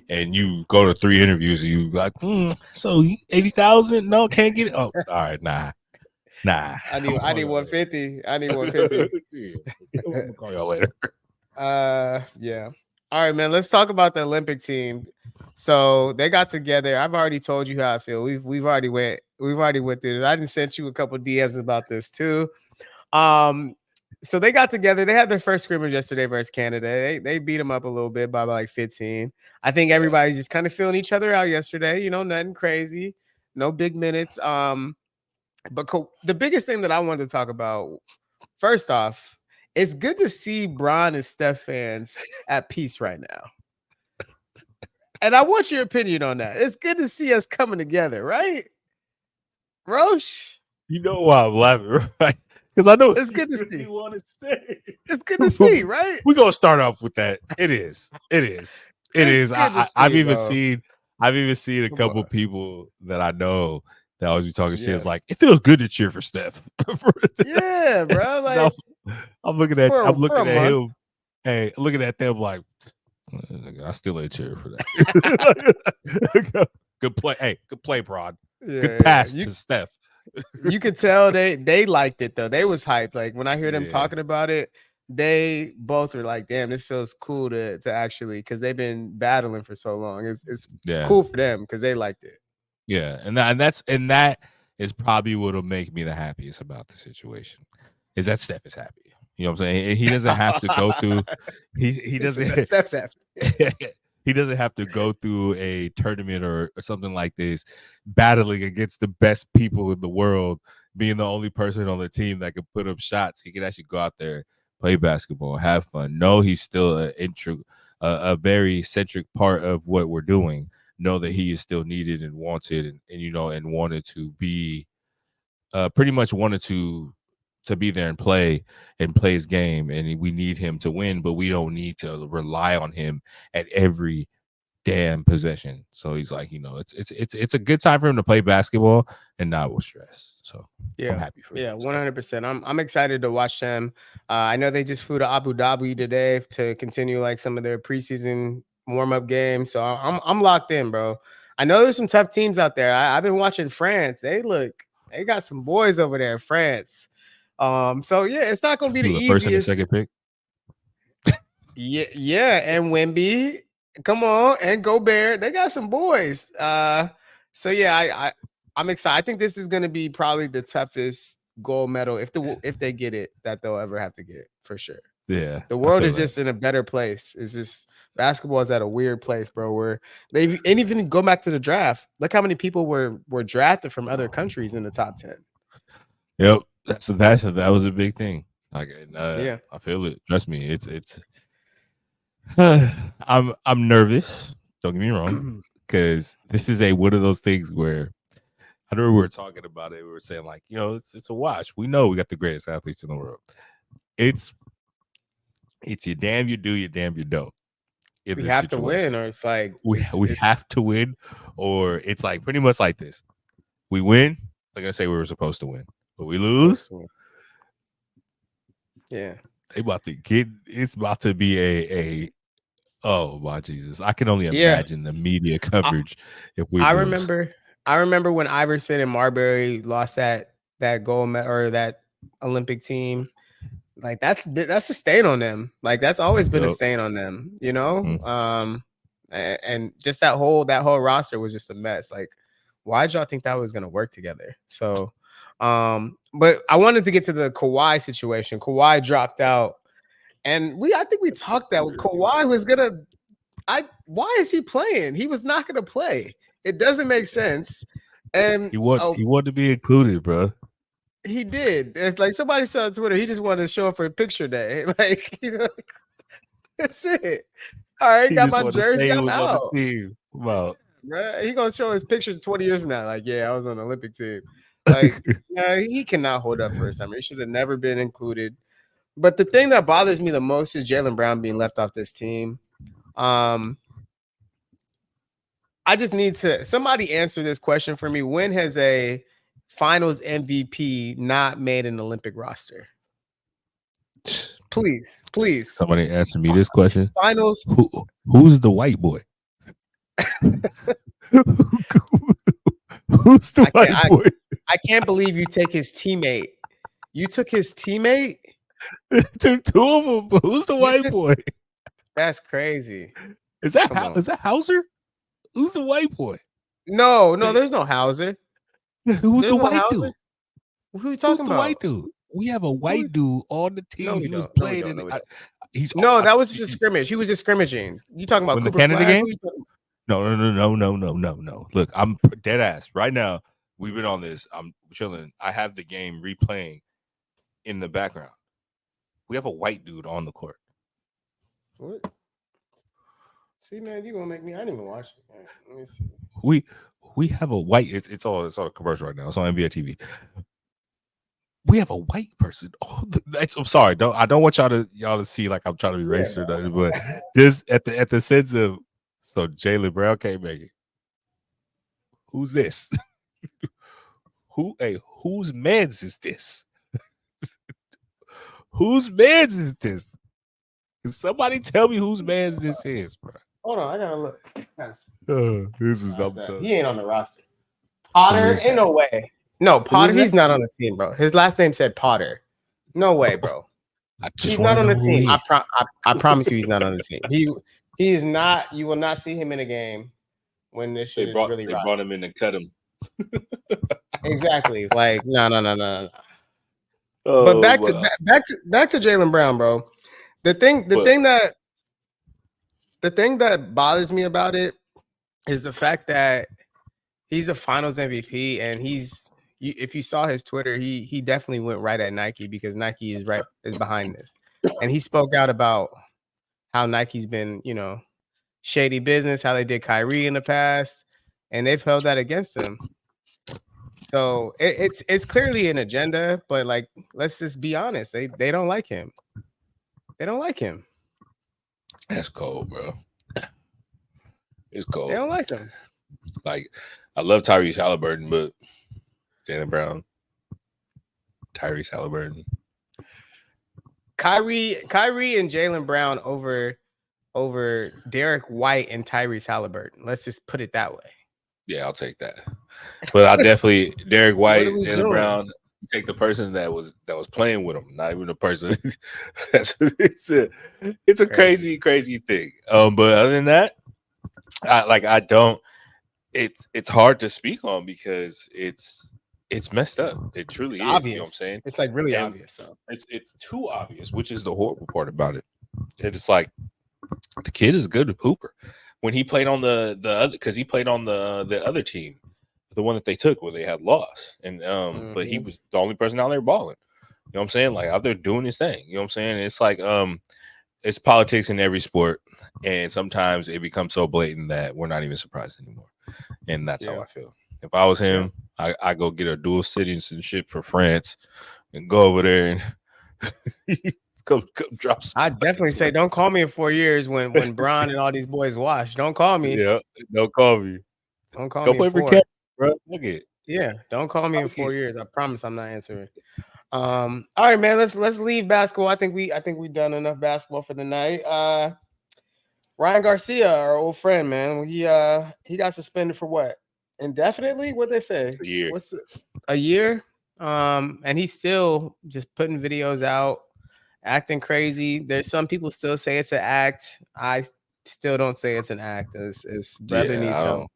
and you go to 3 interviews and you like, so 80,000? No, can't get it. Oh, all right, nah. I need 150. I need 150. I'm gonna call y'all later. Yeah. All right, man. Let's talk about the Olympic team. So they got together. I've already told you how I feel. We've already went through this. I didn't send you a couple DMs about this too. So they got together. They had their first scrimmage yesterday versus Canada. They beat them up a little bit by like 15. I think everybody's just kind of feeling each other out yesterday. You know, nothing crazy, no big minutes. But the biggest thing that I wanted to talk about, first off, it's good to see Bron and Steph fans at peace right now. And I want your opinion on that. It's good to see us coming together, right? Roche? You know why I'm laughing, right? Because I know it's good to what see. You want to say. It's good to see, right? We're gonna start off with that. It is. I've even seen a couple people that I know that always be talking shit. It's like, it feels good to cheer for Steph. Yeah, bro. Like I'm looking at him. Hey, looking at them like, I still ain't cheering for that. Good play. Hey, good play, Bron. Good pass to Steph. You could tell they liked it though. They was hyped. Like when I hear them talking about it, they both were like, "Damn, this feels cool to actually," because they've been battling for so long. It's cool for them because they liked it. Yeah, and that is probably what'll make me the happiest about the situation, is that Steph is happy. You know what I'm saying? He doesn't have to go through. He doesn't. Steph's happy. He doesn't have to go through a tournament or something like this, battling against the best people in the world, being the only person on the team that can put up shots. He can actually go out there, play basketball, have fun. No, he's still a very centric part of what we're doing. Know that he is still needed and wanted, and wanted to be, pretty much wanted to be there and play his game, and we need him to win, but we don't need to rely on him at every damn possession. So he's like, it's a good time for him to play basketball and not with stress. So I'm happy for him. 100%. I'm excited to watch them. I know they just flew to Abu Dhabi today to continue like some of their preseason warm-up games. So I'm locked in, bro. I know there's some tough teams out there. I've been watching France. They got some boys over there in France. So yeah, it's not gonna be the easiest. First and the second pick. Yeah, and Wemby, come on, and Gobert. They got some boys. So yeah, I'm excited. I think this is gonna be probably the toughest gold medal if they get it that they'll ever have to get, for sure. Yeah, the world is just in a better place. It's just basketball is at a weird place, bro. Where they ain't even go back to the draft. Look how many people were drafted from other countries in the top 10. Yep, that was a big thing. Like, yeah, I feel it. Trust me, it's. I'm nervous. Don't get me wrong, because this is one of those things where I know we were talking about it. We were saying like, it's a wash. We know we got the greatest athletes in the world. It's you damn you do, you damn you don't. We have to win, or it's like we have to win, or it's like pretty much like this. We win, they're gonna say we were supposed to win, but we lose. Yeah, it's about to be a oh my Jesus. I can only imagine the media coverage if we lose. I remember when Iverson and Marbury lost that gold medal or that Olympic team. Like that's a stain on them. Like that's always been a stain on them, Mm-hmm. And just that whole roster was just a mess. Like, why did y'all think that was gonna work together? So, but I wanted to get to the Kawhi situation. Kawhi dropped out, And I think we talked that Kawhi was gonna. Why is he playing? He was not gonna play. It doesn't make sense. And he wanted to be included, bro. He did. It's like somebody said on Twitter, he just wanted to show up for a picture day. Like, that's it. All right, He got just my wanted to jersey. say he I'm was out. on the team. Wow. Right? He gonna show his pictures 20 years from now. Like, yeah, I was on the Olympic team. Like, yeah, he cannot hold up for a summer. He should have never been included. But the thing that bothers me the most is Jaylen Brown being left off this team. I just need somebody answer this question for me. When has a Finals MVP not made an Olympic roster? Please. Somebody answer me this question. Finals. Who's the white boy? Who's the white boy? I can't believe you take his teammate. You took his teammate? Took two of them, but who's the white boy? That's crazy. Is that Hauser? Who's the white boy? No, there's no Hauser. Who's the white dude? Who are you talking about? The white dude? We have a white dude on the team. No, he was playing in that was just a scrimmage. He was just scrimmaging. You talking about in Cooper the Canada Flag? game? No. Look, I'm dead ass. Right now, we've been on this. I'm chilling. I have the game replaying in the background. We have a white dude on the court. What? See, man, you gonna make me. I didn't even watch it. Right, let me see. We have a white. It's all a commercial right now. It's on NBA TV. We have a white person. Oh, I'm sorry. I don't want y'all to see like I'm trying to be racist or nothing, but this at the sense of so Jaylen Brown can't make it. Who's this? Whose mans is this? Whose mans is this? Can somebody tell me whose mans this is, bro? Hold on, I gotta look. This is he ain't on the roster. Potter, ain't no way. No, Potter, he's not on the team, bro. His last name said Potter. No way, bro. He's not on the team. I promise you, he's not on the team. He is not. You will not see him in a game when this shit is really. They brought him in to cut him. Exactly. Like no. But back to Jaylen Brown, bro. The thing that bothers me about it is the fact that he's a Finals MVP, and if you saw his Twitter, he definitely went right at Nike because Nike is behind this, and he spoke out about how Nike's been, shady business, how they did Kyrie in the past, and they've held that against him. So it's clearly an agenda, but like, let's just be honest, they don't like him. They don't like him. That's cold, bro. It's cold. They don't like him. Like, I love Tyrese Halliburton, but Jaylen Brown, Tyrese Halliburton, Kyrie and Jaylen Brown over Derek White and Tyrese Halliburton. Let's just put it that way. Yeah, I'll take that. But I definitely Derek White, Jaylen Brown. Take the person that was playing with him, not even the person. It's a crazy thing. But other than that, it's hard to speak on because it's messed up. It truly is. Obvious. You know what I'm saying? It's like really obvious. So it's too obvious, which is the horrible part about it. It's like the kid is a good hooper. When he played on the other, because he played on the other team, the one that they took where they had lost, and but he was the only person out there balling. You know what I'm saying? Like out there doing his thing. You know what I'm saying? And it's like it's politics in every sport, and sometimes it becomes so blatant that we're not even surprised anymore. And that's how I feel. If I was him, I go get a dual citizenship for France and go over there and come drop some. I definitely say don't call me in 4 years when Bron and all these boys wash. Don't call me. Yeah, don't call me. Don't call go me. Play for Cat, bro. Look it. Yeah, don't call me in 4 years. I promise I'm not answering. All right, man. Let's leave basketball. I think we've done enough basketball for the night. Ryan Garcia, our old friend, man. He got suspended for what? Indefinitely? What they say? A year. A year? And he's still just putting videos out, acting crazy. There's some people still say it's an act. I still don't say it's an act. It's brother needs help.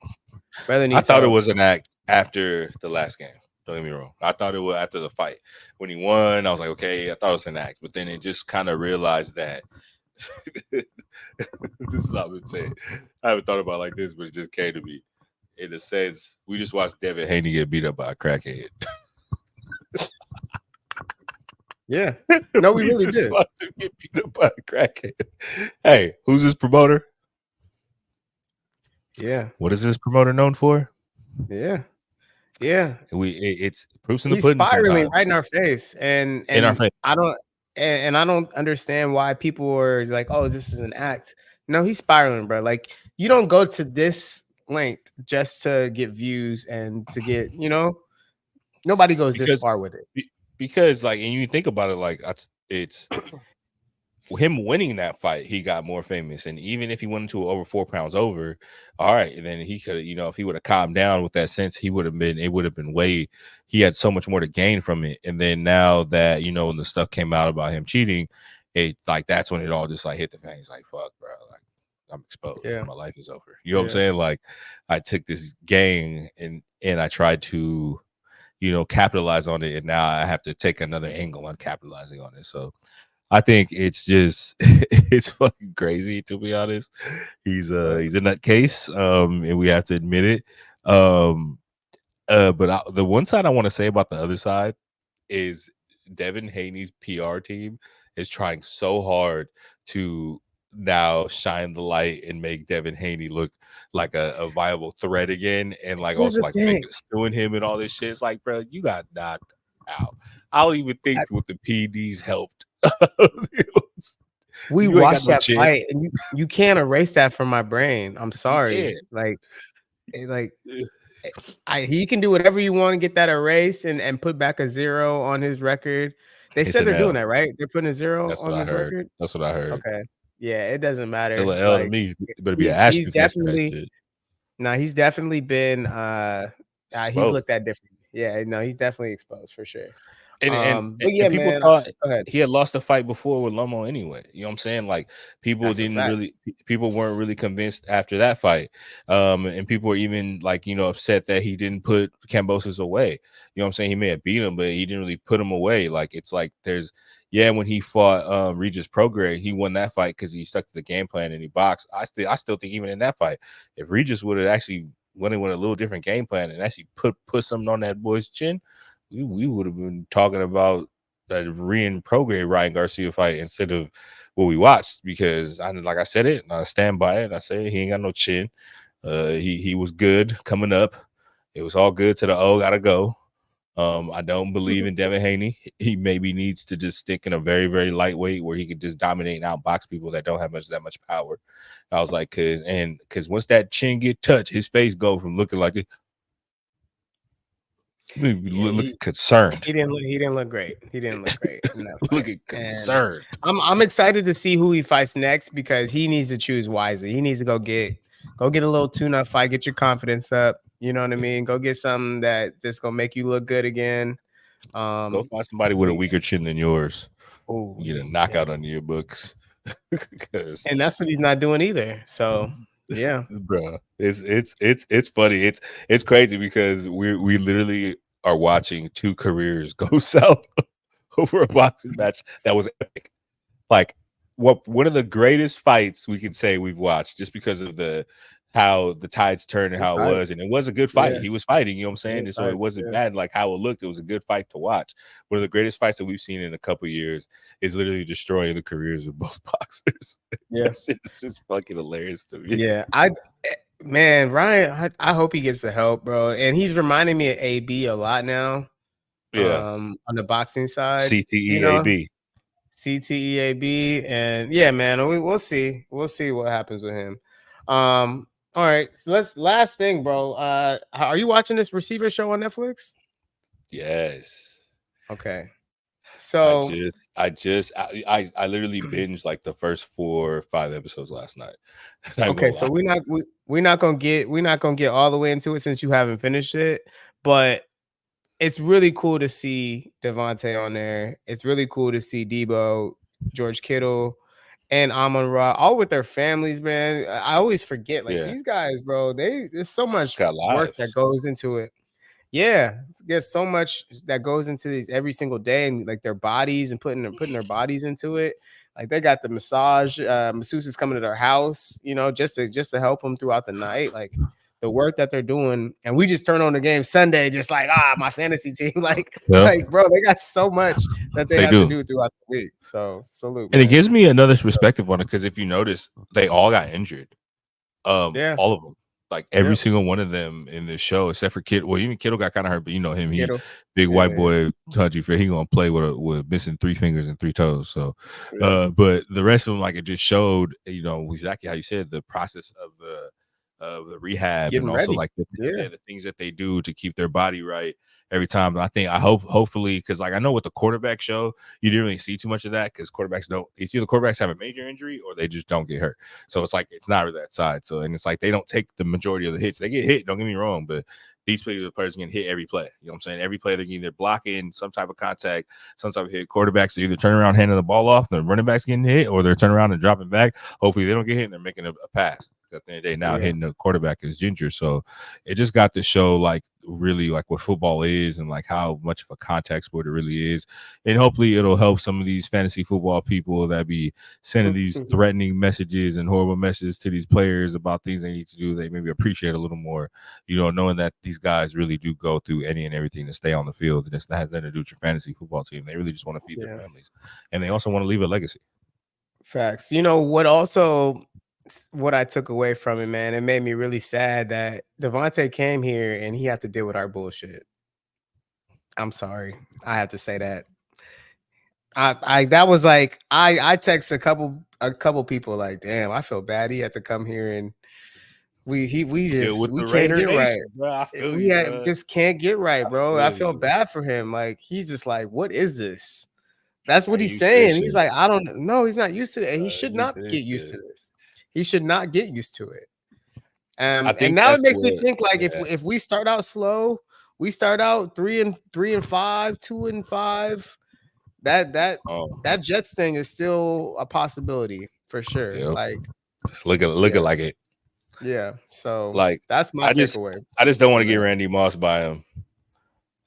I thought it was an act after the last game. Don't get me wrong. I thought it was after the fight when he won. I was like, okay, I thought it was an act, but then it just kind of realized that this is what I've been saying. I haven't thought about it like this, but it just came to me. In a sense, we just watched Devin Haney get beat up by a crackhead. Yeah. No, we really just did. watched him get beat up by a crackhead. Hey, who's this promoter? Yeah. What is this promoter known for? Yeah. Yeah. It's proofs in the He's pudding spiraling sometimes. right in our face. In our And face. I don't understand why people are like, oh, this is an act. No, he's spiraling, bro. Like, you don't go to this length just to get views and to get, nobody goes this Because far with it. because like, and you think about it, like it's him winning that fight, he got more famous. And even if he went into over 4 pounds over, all right, and then he could, if he would have calmed down with that sense, it would have been way, he had so much more to gain from it. And then now that, when the stuff came out about him cheating, it like that's when it all just like hit the fan. He's like, fuck, bro, like I'm exposed. Yeah. My life is over. You know what I'm saying? Like I took this gain and I tried to, capitalize on it. And now I have to take another angle on capitalizing on it. So I think it's just it's fucking crazy, to be honest. He's a nutcase, and we have to admit it. But the one side I want to say about the other side is Devin Haney's PR team is trying so hard to now shine the light and make Devin Haney look like a viable threat again, and like Here's also the like thing. suing him and all this shit. It's like, bro, you got knocked out. I don't even think what the PDs helped. We watched that fight, and you can't erase that from my brain. I'm sorry. He can do whatever you want to get that erase and put back a 0 on his record. They said they're doing that, right? They're putting a 0 That's on what I his heard. record. That's what I heard. Okay. Yeah, it doesn't matter. Still an L to me. It better be an asterisk next to that shit. He's definitely been he's looked at differently. Yeah, no, he's definitely exposed for sure. And yeah, people man, thought go ahead. he had lost the fight before with Lomo anyway. You know what I'm saying? Like people weren't really convinced after that fight. And people were even like, upset that he didn't put Kambosos away. You know what I'm saying? He may have beat him, but he didn't really put him away. Like it's like when he fought Regis Prograis, he won that fight because he stuck to the game plan and he boxed. I still think even in that fight, if Regis would have actually went in with a little different game plan and actually put something on that boy's chin, we would have been talking about that Ryan Garcia fight instead of what we watched, because like I said it, and I stand by it. I say he ain't got no chin. He was good coming up. It was all good to the gotta go. I don't believe in Devin Haney. He maybe needs to just stick in a very, very lightweight where he could just dominate and outbox people that don't have that much power. I was like, cause once that chin get touched, his face go from looking like it. Looking concerned. He didn't look great. He didn't look great in that fight. Looking concerned. I'm excited to see who he fights next, because he needs to choose wisely. He needs to go get a little tune-up fight, get your confidence up. You know what I mean? Go get something that just gonna make you look good again. Go find somebody with a weaker chin than yours. Oh, get a knockout under your books. And that's what he's not doing either. So yeah, bro, it's funny. It's crazy because we literally are watching two careers go south over a boxing match that was epic. Like one of the greatest fights we could say we've watched, just because of how the tides turned and how it was. And it was a good fight. Yeah. He was fighting, you know what I'm saying? And so it wasn't bad like how it looked. It was a good fight to watch. One of the greatest fights that we've seen in a couple of years is literally destroying the careers of both boxers. Yeah. It's just fucking hilarious to me. Yeah. Ryan, I hope he gets the help, bro. And he's reminding me of AB a lot now. Yeah. On the boxing side. CTEAB. CTEAB. And yeah, man, we'll see. We'll see what happens with him. All right, so last thing, bro. Are you watching this Receiver show on Netflix? Yes. Okay. So I literally binged like the first 4 or 5 episodes last night. Okay, so we're not gonna get all the way into it since you haven't finished it, but it's really cool to see Devontae on there. It's really cool to see Debo, George Kittle, and Amon-Ra, all with their families, man. I always forget, these guys, bro. There's so much work that goes into it. Yeah, there's so much that goes into these every single day, and like their bodies and putting their bodies into it. Like they got the masseuses coming to their house, just to help them throughout the night. Like the work that they're doing, and we just turn on the game Sunday, just like my fantasy team. Like, Yeah, like bro, they got so much that they they have to do. do throughout the week. So salute, And it man. gives me another perspective on it because if you notice, they all got injured. Yeah, All of them, like every yep. single one of them in this show, except for Kid. Well, even Kittle got kind of hurt, but you know him. He Kittle. big white Yeah, boy, country fair. He gonna play with missing 3 fingers and 3 toes. So, yeah. but the rest of them, like it just showed, exactly how you said the process of the Just rehab and getting also ready. like Yeah. the things that they do to keep their body right every time. But I hope, hopefully, because like I know with the quarterback show, you didn't really see too much of that because quarterbacks don't. It's either quarterbacks have a major injury or they just don't get hurt. So it's like it's not really that side. So and it's like they don't take the majority of the hits. They get hit, don't get me wrong, but these players getting hit every play. You know what I'm saying? Every play they're either blocking some type of contact, some type of hit. Quarterbacks are either turning around handing the ball off, the running backs getting hit, or they're turning around and dropping back. Hopefully they don't get hit and they're making a pass. At the end of the day, now Yeah. hitting the quarterback is ginger. So it just got to show like really like what football is and like how much of a contact sport it really is. And hopefully it'll help some of these fantasy football people that be sending these threatening messages and horrible messages to these players about things they need to do. They maybe appreciate a little more, knowing that these guys really do go through any and everything to stay on the field. And it's not has nothing to do with your fantasy football team. They really just want to feed their Yeah. families. And they also want to leave a legacy. Facts. What I took away from it, man, it made me really sad that Devontae came here and he had to deal with our bullshit. I'm sorry. I have to say that. I that was like I text a couple people like, damn, I feel bad. He had to come here and Deal with we the can't Raider get right. Nation, bro. I feel We you, bro. just can't get right, I bro. I feel feel you. bad for him. Like he's just like, what is this? That's what I he's used to this saying. He's shit. like, I don't know. He's not used to it. And he should Used not to this get used to shit. this. He should not get used to it. I And think now it that's makes me what. think like Yeah. if we start out slow, we start out 3-5, 2-5. That that Oh, that Jets thing is still a possibility for sure. yep. Like, Just look yeah, at like it. yeah. So Like that's my I just takeaway I just don't want to from get that. Randy Moss by him.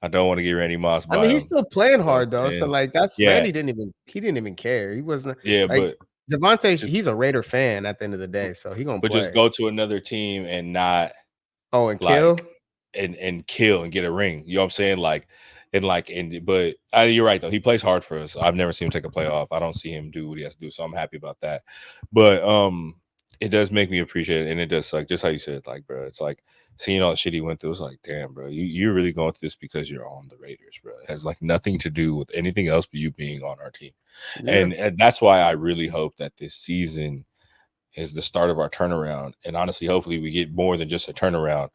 I don't want to get Randy Moss I mean, by he's him. still playing You know what hard though. I'm So saying? like that's Yeah, Randy didn't even care. He wasn't yeah, like but Devontae, just, he's a Raider fan at the end of the day, so he gonna just play. go to another team and not Oh, and like kill. and kill and get a ring. You know what I'm saying? But you're right though. He plays hard for us. I've never seen him take a play off. I don't see him do what he has to do, so I'm happy about that. But it does make me appreciate it, and it does like just how you said, like, bro, it's like seeing all the shit he went through. It's like, damn, bro, you're really going through this because you're on the Raiders, bro. It has like nothing to do with anything else but you being on our team, Yeah, and that's why I really hope that this season is the start of our turnaround. And honestly, hopefully we get more than just a turnaround,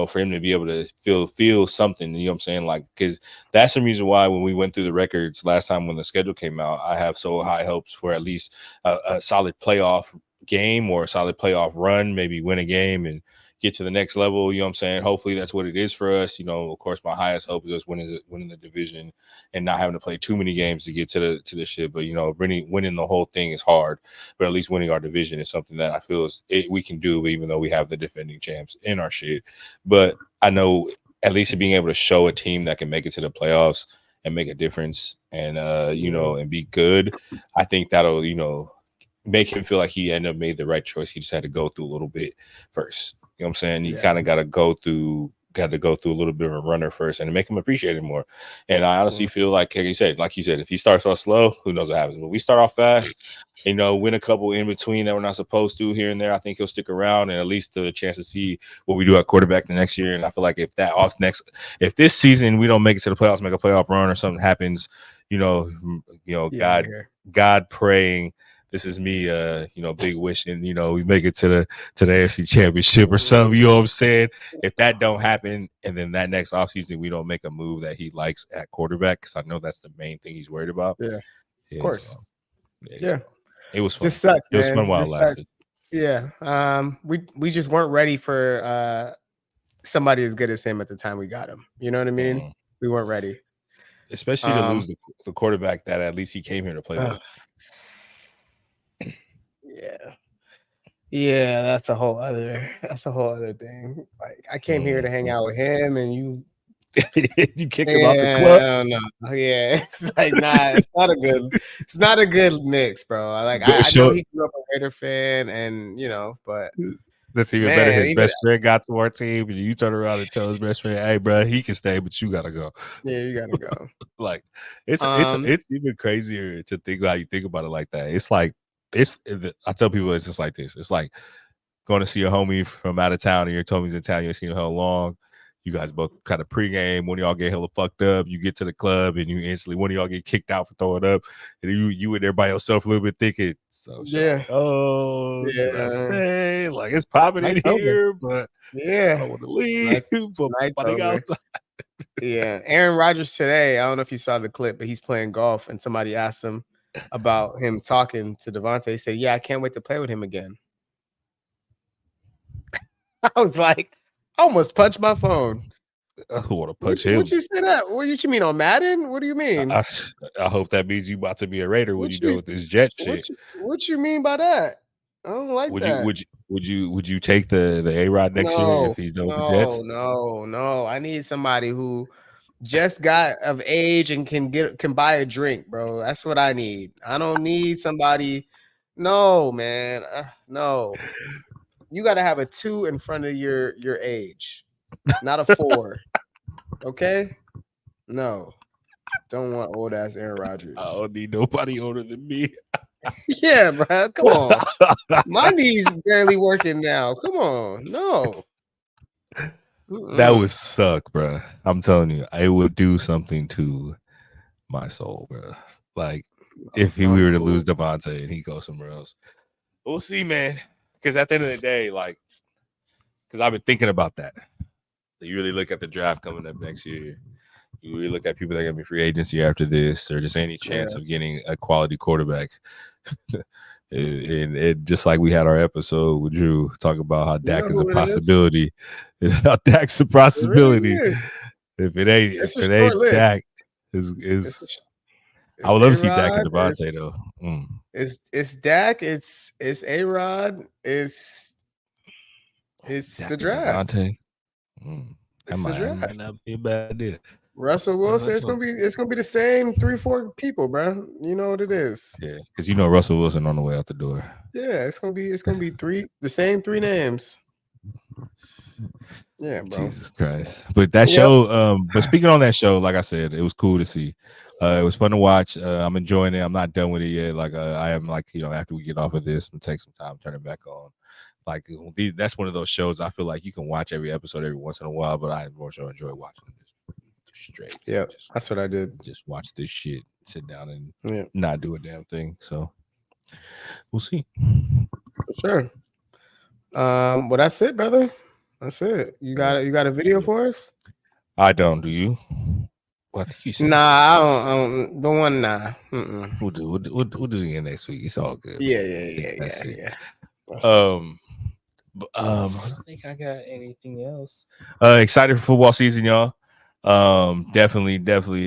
for him to be able to feel something, you know what I'm saying? Like, because that's the reason why when we went through the records last time when the schedule came out, I have so high hopes for at least a solid playoff game or a solid playoff run, maybe win a game and get to the next level. You know what I'm saying? Hopefully that's what it is for us. Of course, my highest hope is us winning the division and not having to play too many games to get to the shit. But winning the whole thing is hard. But at least winning our division is something that I feel we can do, even though we have the defending champs in our shit. But I know at least being able to show a team that can make it to the playoffs and make a difference and yeah, and be good, I think that'll make him feel like he ended up made the right choice. He just had to go through a little bit first. You know what I'm saying? You yeah, kind of got to go through a little bit of a runner first and make him appreciate it more. And I honestly yeah, feel like you said, if he starts off slow, who knows what happens. But we start off fast, win a couple in between that we're not supposed to here and there, I think he'll stick around and at least the chance to see what we do at quarterback the next year. And I feel like if this season we don't make it to the playoffs, make a playoff run or something happens, he out of here. God praying. This is me, big wishing, we make it to the AFC championship or something. You know what I'm saying? If that don't happen, and then that next offseason we don't make a move that he likes at quarterback, because I know that's the main thing he's worried about. Yeah, of Yeah, course. so Yeah, it was fun. just sucks, It was fun man. while it Just sucks. lasted. Yeah. We just weren't ready for somebody as good as him at the time we got him. You know what I mean? Mm. We weren't ready. Especially to Um, lose the quarterback that at least he came here to play with. yeah. Yeah, that's a whole other thing. Like I came here to hang Mm. out with him and you You kicked him off the club. I don't know. Yeah, it's like it's not a good mix, bro. Like I know he grew up a Raider fan, and but that's even better. His best friend got to our team, and you turn around and tell his best friend, "Hey, bro, he can stay, but you gotta go." Yeah, you gotta go. Like it's even crazier to think how you think about it like that. It's like I tell people it's just like this. It's like going to see a homie from out of town, and your homie's in town. You ain't seen him how long. You guys both kind of pregame. One of y'all get hella fucked up. You get to the club, and you instantly one of y'all get kicked out for throwing up, and you in there by yourself a little bit thinking, so should I stay? Like it's popping in here, but I don't want to leave. But outside. Yeah, Aaron Rodgers today. I don't know if you saw the clip, but he's playing golf, and somebody asked him about him talking to Devontae. He said, "Yeah, I can't wait to play with him again." I was like, I almost punched my phone. I want to punch him. What you say that? What you mean on Madden? What do you mean? I hope that means you about to be a Raider when you do with this Jet shit. What you mean by that? I don't like that. Would you take the A-Rod next year if he's done with the Jets? No. I need somebody who just got of age and can buy a drink, bro. That's what I need. I don't need somebody. No, man. No. You got to have a 2 in front of your age, not a 4. Okay? No. Don't want old ass Aaron Rodgers. I don't need nobody older than me. Yeah, bro. Come on. My knees barely working now. Come on. No. That would suck, bro. I'm telling you, it would do something to my soul, bro. Like if we were to lose Devontae and he goes somewhere else. We'll see, man. Because at the end of the day, like, because I've been thinking about that. You really look at the draft coming up next year. You really look at people that are going to be free agency after this, or just any chance of getting a quality quarterback. and just like we had our episode with Drew talking about how Dak is a possibility. How Dak's a possibility. If it ain't Dak, I would love to see Dak and Devontae though. It's Dak. It's A-Rod. It's the draft. That might not be a bad idea. Russell Wilson. It's gonna be the same 3-4 people, bro. You know what it is. Yeah, because you know Russell Wilson on the way out the door. Yeah, it's gonna be the same 3 names. Yeah, bro. Jesus Christ. But that show, but speaking on that show, like I said, it was cool to see. It was fun to watch. I'm enjoying it. I'm not done with it yet. Like I am, like, after we get off of this, we'll take some time, turn it back on. Like that's one of those shows I feel like you can watch every episode every once in a while, but I more so enjoy watching it straight. Yeah, that's what I did. Just watch this shit, sit down and not do a damn thing. So we'll see. For sure. Well, that's it, brother. That's it. You got a video for us? I don't. Do you? Well, I think you said I don't. The one, nah. Mm-mm. We'll do it again next week. It's all good. Yeah. I don't think I got anything else. Excited for football season, y'all. Definitely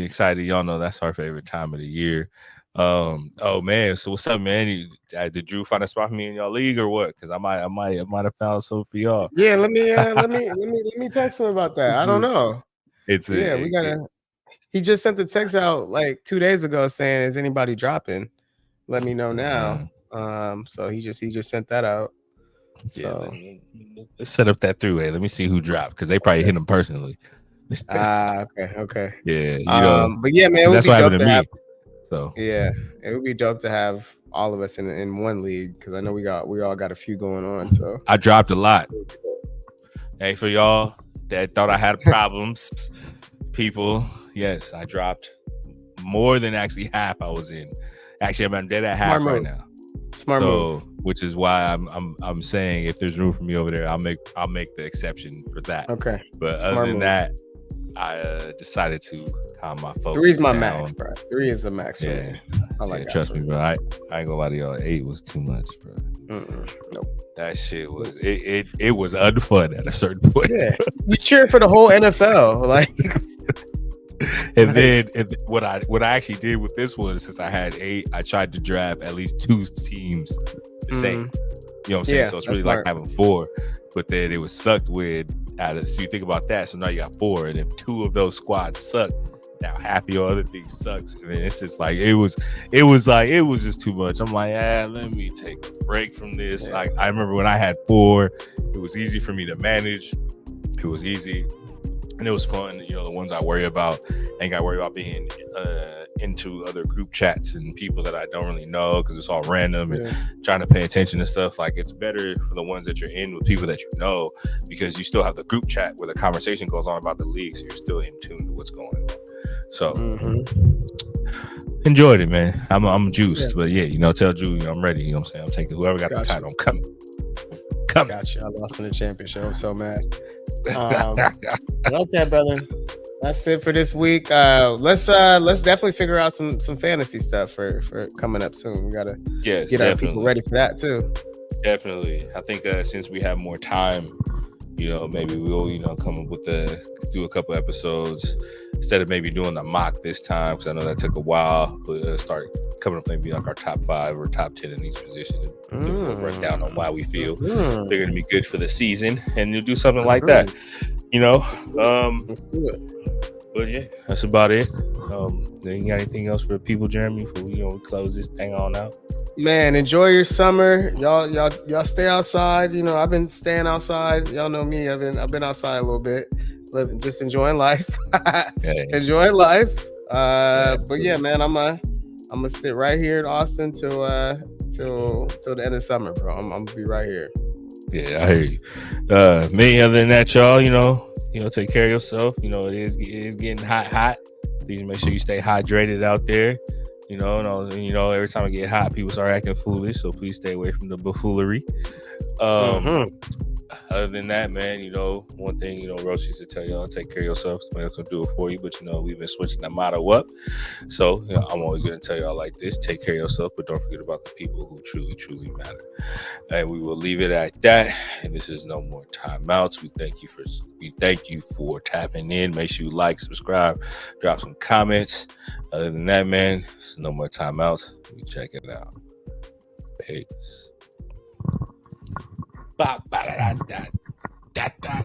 excited. Y'all know that's our favorite time of the year. Oh man, so what's up, man? Did Drew find a spot for me in y'all league or what? Because I might have found something for y'all. Yeah, let me text him about that. I don't know. We gotta. He just sent the text out like 2 days ago saying, "Is anybody dropping? Let me know now." So he just sent that out. So let's set up that three-way. Let me see who dropped because they probably hit him personally. Okay. Yeah, but yeah, man, that's what happened to me. So yeah, it would be dope to have all of us in one league because I know we all got a few going on. So I dropped a lot. Hey, for y'all that thought I had problems, people, yes, I dropped more than actually half I was in. Actually, I'm dead at half right now. Smart move. Which is why I'm saying if there's room for me over there, I'll make the exception for that. Okay. But other than that, I decided to calm my focus. 3 is my max, bro. 3 is the max for me. Trust me, bro. I ain't gonna lie to y'all. 8 was too much, bro. Nope. That shit was it was unfun at a certain point. Yeah. You cheer for the whole NFL, like. And then what I actually did with this one, since I had 8, I tried to draft at least 2 teams the same. You know what I'm saying? So it's really smart. Like having 4. But then it was sucked with So you think about that. So now you got 4, and if 2 of those squads suck, now half your other thing sucks, and then it's just like it was just too much. I'm like, let me take a break from this. Yeah. Like I remember when I had 4, it was easy for me to manage. It was easy, and it was fun. You know, the ones I worry about, ain't got to worry about being into other group chats and people that I don't really know because it's all random and trying to pay attention to stuff. Like it's better for the ones that you're in with people that you know, because you still have the group chat where the conversation goes on about the league, so you're still in tune to what's going on. So enjoyed it, man. I'm juiced, but yeah, you know, tell Drew, I'm ready. You know what I'm saying? I'm taking whoever got the title. I'm coming. Got you. I lost in the championship. I'm so mad. Okay, brother. That's it for this week. Let's definitely figure out some fantasy stuff for coming up soon. We gotta get our people ready for that too. Definitely. I think since we have more time, you know, maybe we'll come up with do a couple episodes instead of maybe doing the mock this time, because I know that took a while. But start coming up maybe like our top 5 or top 10 in each position. Give a breakdown on why we feel they're going to be good for the season, and you'll do something like that. You know, let's do it. But yeah, that's about it. You got anything else for the people, Jeremy, before we close this thing on out? Man, enjoy your summer. Y'all stay outside. You know, I've been staying outside. Y'all know me. I've been outside a little bit, just enjoying life. Enjoying life. But yeah, man, I'm gonna sit right here in Austin till the end of summer, bro. I'm gonna be right here. Yeah, I hear you. Me, other than that, y'all, take care of yourself. You know, it is getting hot. Please make sure you stay hydrated out there. You know, every time I get hot, people start acting foolish. So please stay away from the buffoonery. Other than that, man, one thing, Roche used to tell y'all, take care of yourself. Somebody else will do it for you. But, we've been switching the motto up. So, I'm always going to tell y'all like this: take care of yourself, but don't forget about the people who truly, truly matter. And we will leave it at that. And this is No More Timeouts. We thank you for tapping in. Make sure you like, subscribe, drop some comments. Other than that, man, it's No More Timeouts. We check it out. Peace. Ba, ba, da, da, da, da, da.